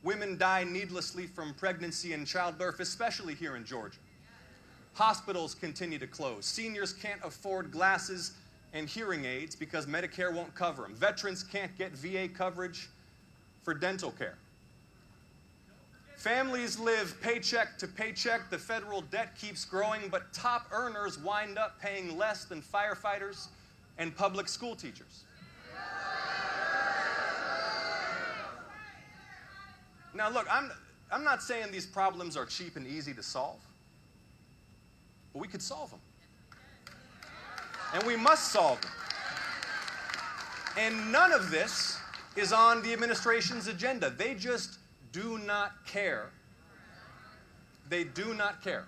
Women die needlessly from pregnancy and childbirth, especially here in Georgia. Hospitals continue to close. Seniors can't afford glasses and hearing aids because Medicare won't cover them. Veterans can't get VA coverage for dental care. Families live paycheck to paycheck. The federal debt keeps growing, but top earners wind up paying less than firefighters and public school teachers. Now look, I'm not saying these problems are cheap and easy to solve, but we could solve them. And we must solve them. And none of this is on the administration's agenda. They just do not care. They do not care.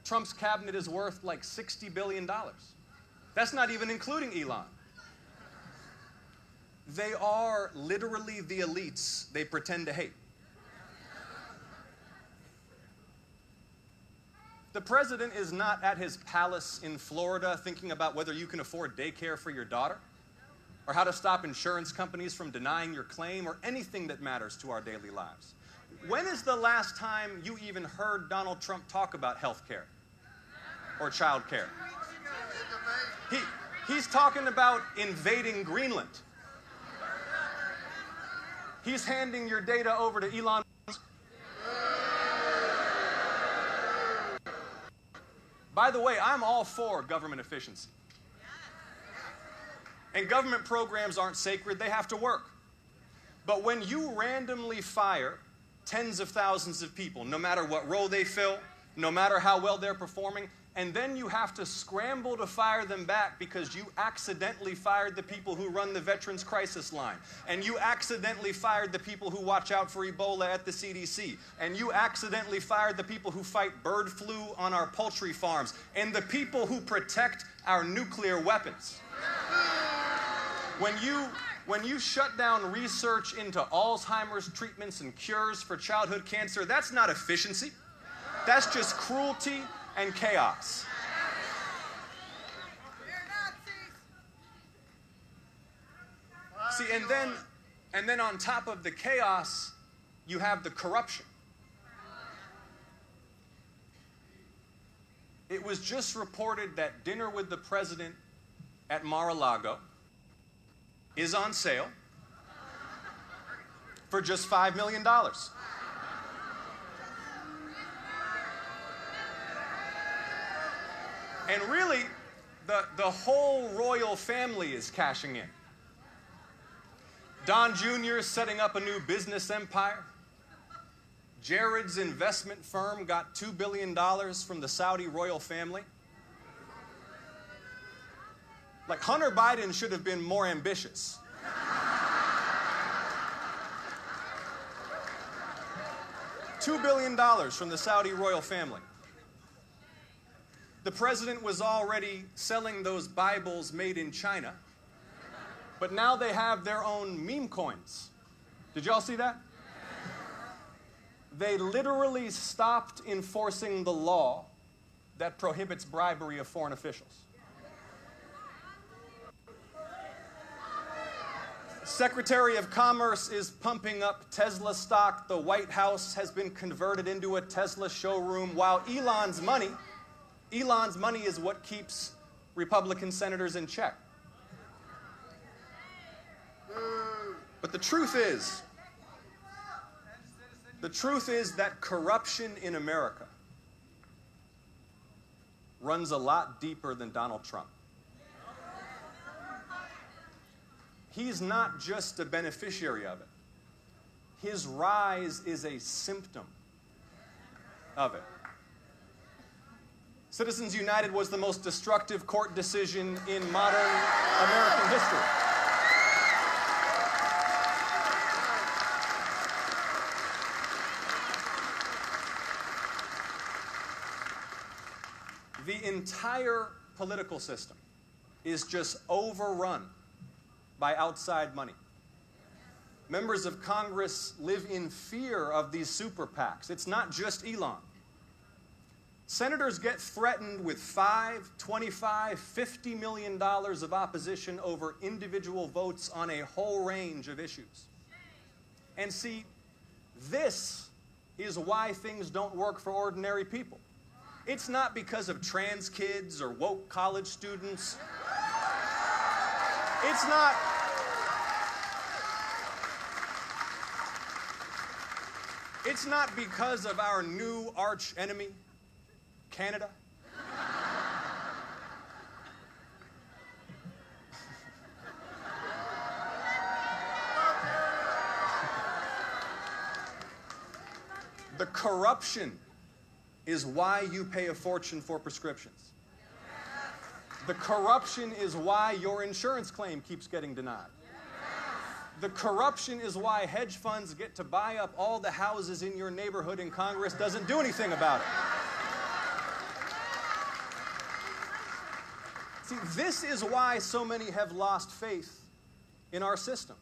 Trump's cabinet is worth like $60 billion. That's not even including Elon. They are literally the elites they pretend to hate. The president is not at his palace in Florida thinking about whether you can afford daycare for your daughter, or how to stop insurance companies from denying your claim, or anything that matters to our daily lives. When is the last time you even heard Donald Trump talk about health care or child care? He's talking about invading Greenland. He's handing your data over to Elon Musk. By the way, I'm all for government efficiency. And government programs aren't sacred, they have to work. But when you randomly fire tens of thousands of people, no matter what role they fill, no matter how well they're performing, and then you have to scramble to fire them back because you accidentally fired the people who run the Veterans Crisis Line, and you accidentally fired the people who watch out for Ebola at the CDC, and you accidentally fired the people who fight bird flu on our poultry farms, and the people who protect our nuclear weapons. When you shut down research into Alzheimer's treatments and cures for childhood cancer, that's not efficiency. That's just cruelty and chaos. See, and then on top of the chaos, you have the corruption. It was just reported that dinner with the president at Mar-a-Lago is on sale for just $5 million. And really, the whole royal family is cashing in. Don Jr. is setting up a new business empire. Jared's investment firm got $2 billion from the Saudi royal family. Like, Hunter Biden should have been more ambitious. $2 billion from the Saudi royal family. The president was already selling those Bibles made in China, but now they have their own meme coins. Did y'all see that? They literally stopped enforcing the law that prohibits bribery of foreign officials. Secretary of Commerce is pumping up Tesla stock. The White House has been converted into a Tesla showroom, while Elon's money is what keeps Republican senators in check. But the truth is that corruption in America runs a lot deeper than Donald Trump. He's not just a beneficiary of it. His rise is a symptom of it. Citizens United was the most destructive court decision in modern American history. The entire political system is just overrun by outside money. Members of Congress live in fear of these super PACs. It's not just Elon. Senators get threatened with $5, $25, $50 million of opposition over individual votes on a whole range of issues. And see, this is why things don't work for ordinary people. It's not because of trans kids or woke college students. It's not. It's not because of our new arch enemy, Canada. The corruption is why you pay a fortune for prescriptions. The corruption is why your insurance claim keeps getting denied. The corruption is why hedge funds get to buy up all the houses in your neighborhood and Congress doesn't do anything about it. See, this is why so many have lost faith in our system.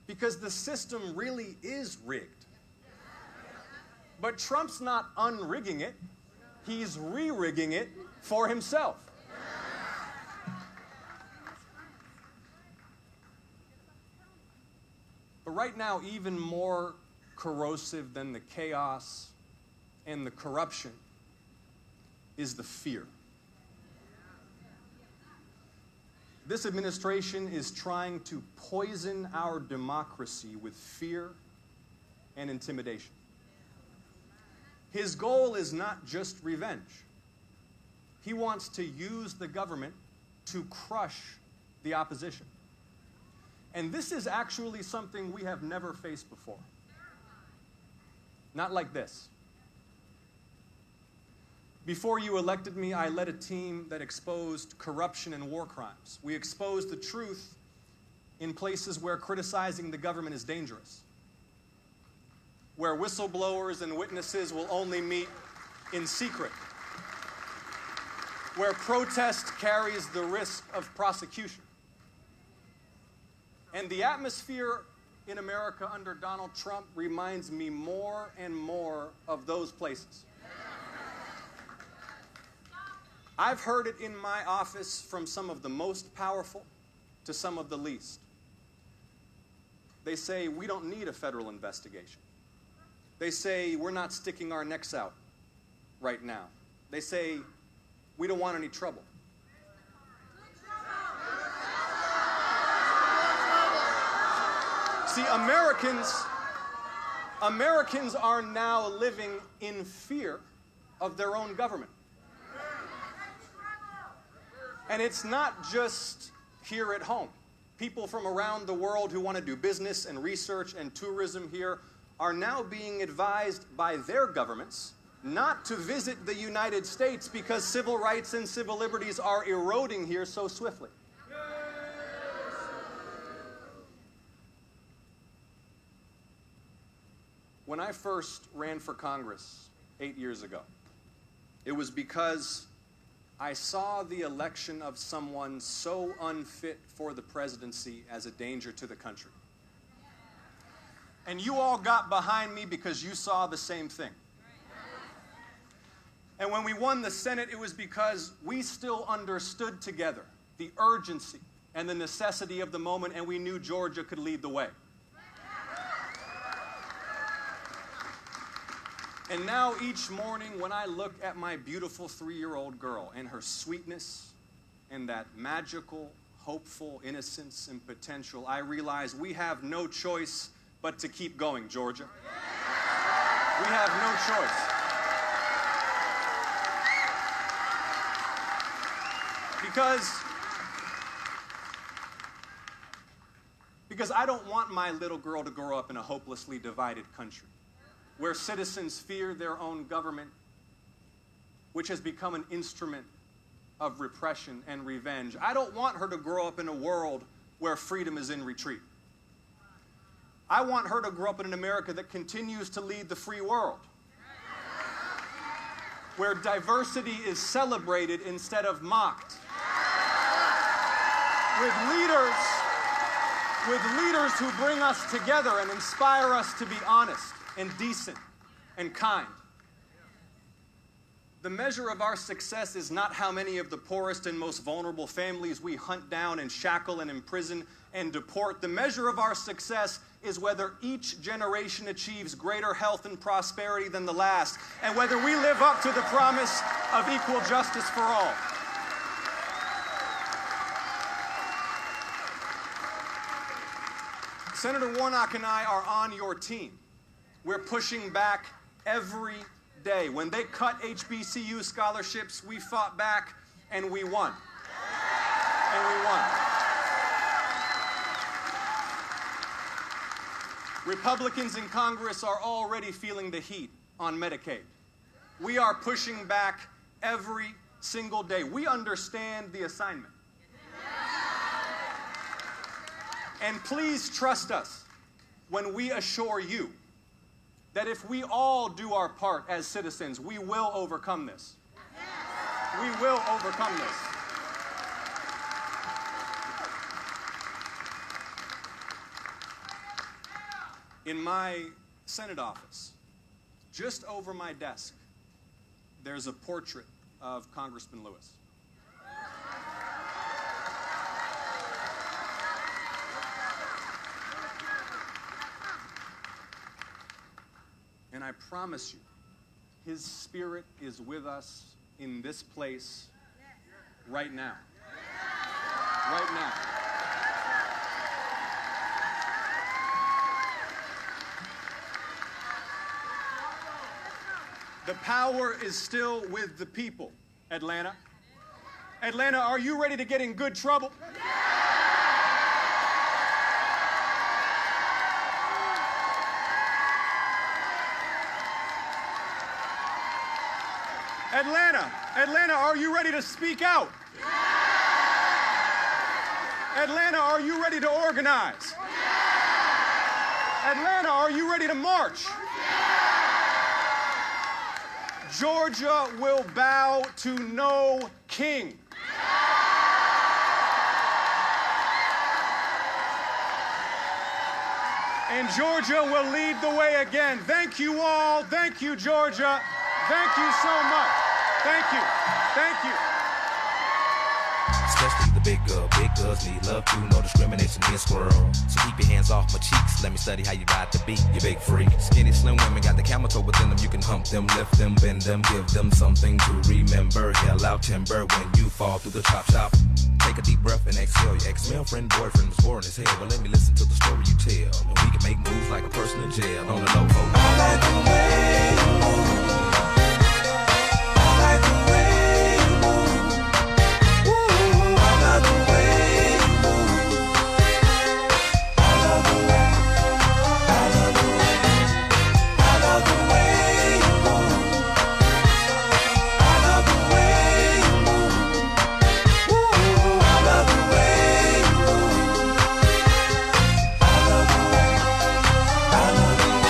Because the system really is rigged. But Trump's not unrigging it. He's re-rigging it for himself. But right now, even more corrosive than the chaos and the corruption is the fear. This administration is trying to poison our democracy with fear and intimidation. His goal is not just revenge. He wants to use the government to crush the opposition. And this is actually something we have never faced before. Not like this. Before you elected me, I led a team that exposed corruption and war crimes. We exposed the truth in places where criticizing the government is dangerous, where whistleblowers and witnesses will only meet in secret, where protest carries the risk of prosecution. And the atmosphere in America under Donald Trump reminds me more and more of those places. I've heard it in my office from some of the most powerful to some of the least. They say, we don't need a federal investigation. They say, we're not sticking our necks out right now. They say, we don't want any trouble. See, Americans are now living in fear of their own government. And it's not just here at home. People from around the world who want to do business and research and tourism here are now being advised by their governments not to visit the United States because civil rights and civil liberties are eroding here so swiftly. When I first ran for Congress 8 years ago, it was because I saw the election of someone so unfit for the presidency as a danger to the country. And you all got behind me because you saw the same thing. And when we won the Senate, it was because we still understood together the urgency and the necessity of the moment, and we knew Georgia could lead the way. And now each morning when I look at my beautiful 3-year-old girl and her sweetness and that magical, hopeful innocence and potential, I realize we have no choice but to keep going, Georgia. We have no choice. Because I don't want my little girl to grow up in a hopelessly divided country where citizens fear their own government, which has become an instrument of repression and revenge. I don't want her to grow up in a world where freedom is in retreat. I want her to grow up in an America that continues to lead the free world, where diversity is celebrated instead of mocked, with leaders who bring us together and inspire us to be honest and decent and kind. The measure of our success is not how many of the poorest and most vulnerable families we hunt down and shackle and imprison and deport. The measure of our success is whether each generation achieves greater health and prosperity than the last, and whether we live up to the promise of equal justice for all. Senator Warnock and I are on your team. We're pushing back every day. When they cut HBCU scholarships, we fought back and we won. And we won. Republicans in Congress are already feeling the heat on Medicaid. We are pushing back every single day. We understand the assignment. And please trust us when we assure you that if we all do our part as citizens, we will overcome this. We will overcome this. In my Senate office, just over my desk, there's a portrait of Congressman Lewis. And I promise you, his spirit is with us in this place right now. Right now. The power is still with the people, Atlanta. Atlanta, are you ready to get in good trouble? Atlanta, are you ready to speak out? Atlanta, are you ready to organize? Atlanta, are you ready to march? Georgia will bow to no king. And Georgia will lead the way again. Thank you all. Thank you, Georgia. Thank you so much. Thank you. Thank you. Especially the big girls need love too, no discrimination in squirrel. So keep your hands off my cheeks, let me study how you ride the beat, you big freak. Skinny, slim women got the camel toe within them, you can hump them, lift them, bend them, give them something to remember. Hell out timber when you fall through the chop shop. Take a deep breath and exhale. Your ex-male friend, boyfriend was boring as hell, but let me listen to the story you tell. And we can make moves like a person in jail on the low. I like the way you move. I like the way you move. Ooh, I love the way you move. I love the way. I love the way. I love the way you move. I love the way you move. Ooh, I love the way you move. I love the way. I love the way.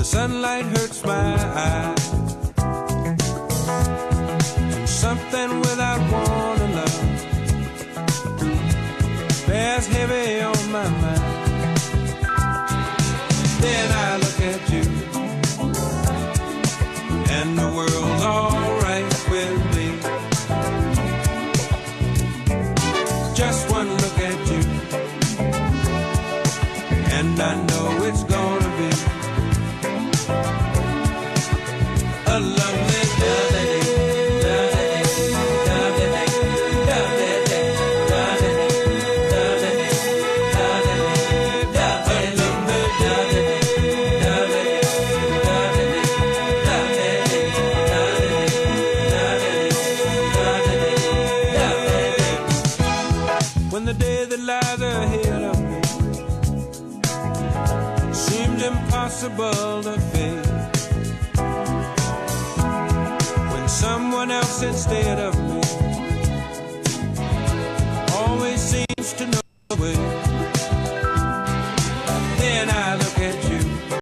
The sunlight hurts my eyes, and something without wanting love bears heavy on my mind. Then I look at you, and the world's alright with me. Just one look at you, and I know it's gonna be a lovely day. When the day that lies ahead of me seems impossible to face, when someone else instead of me always seems to know the way.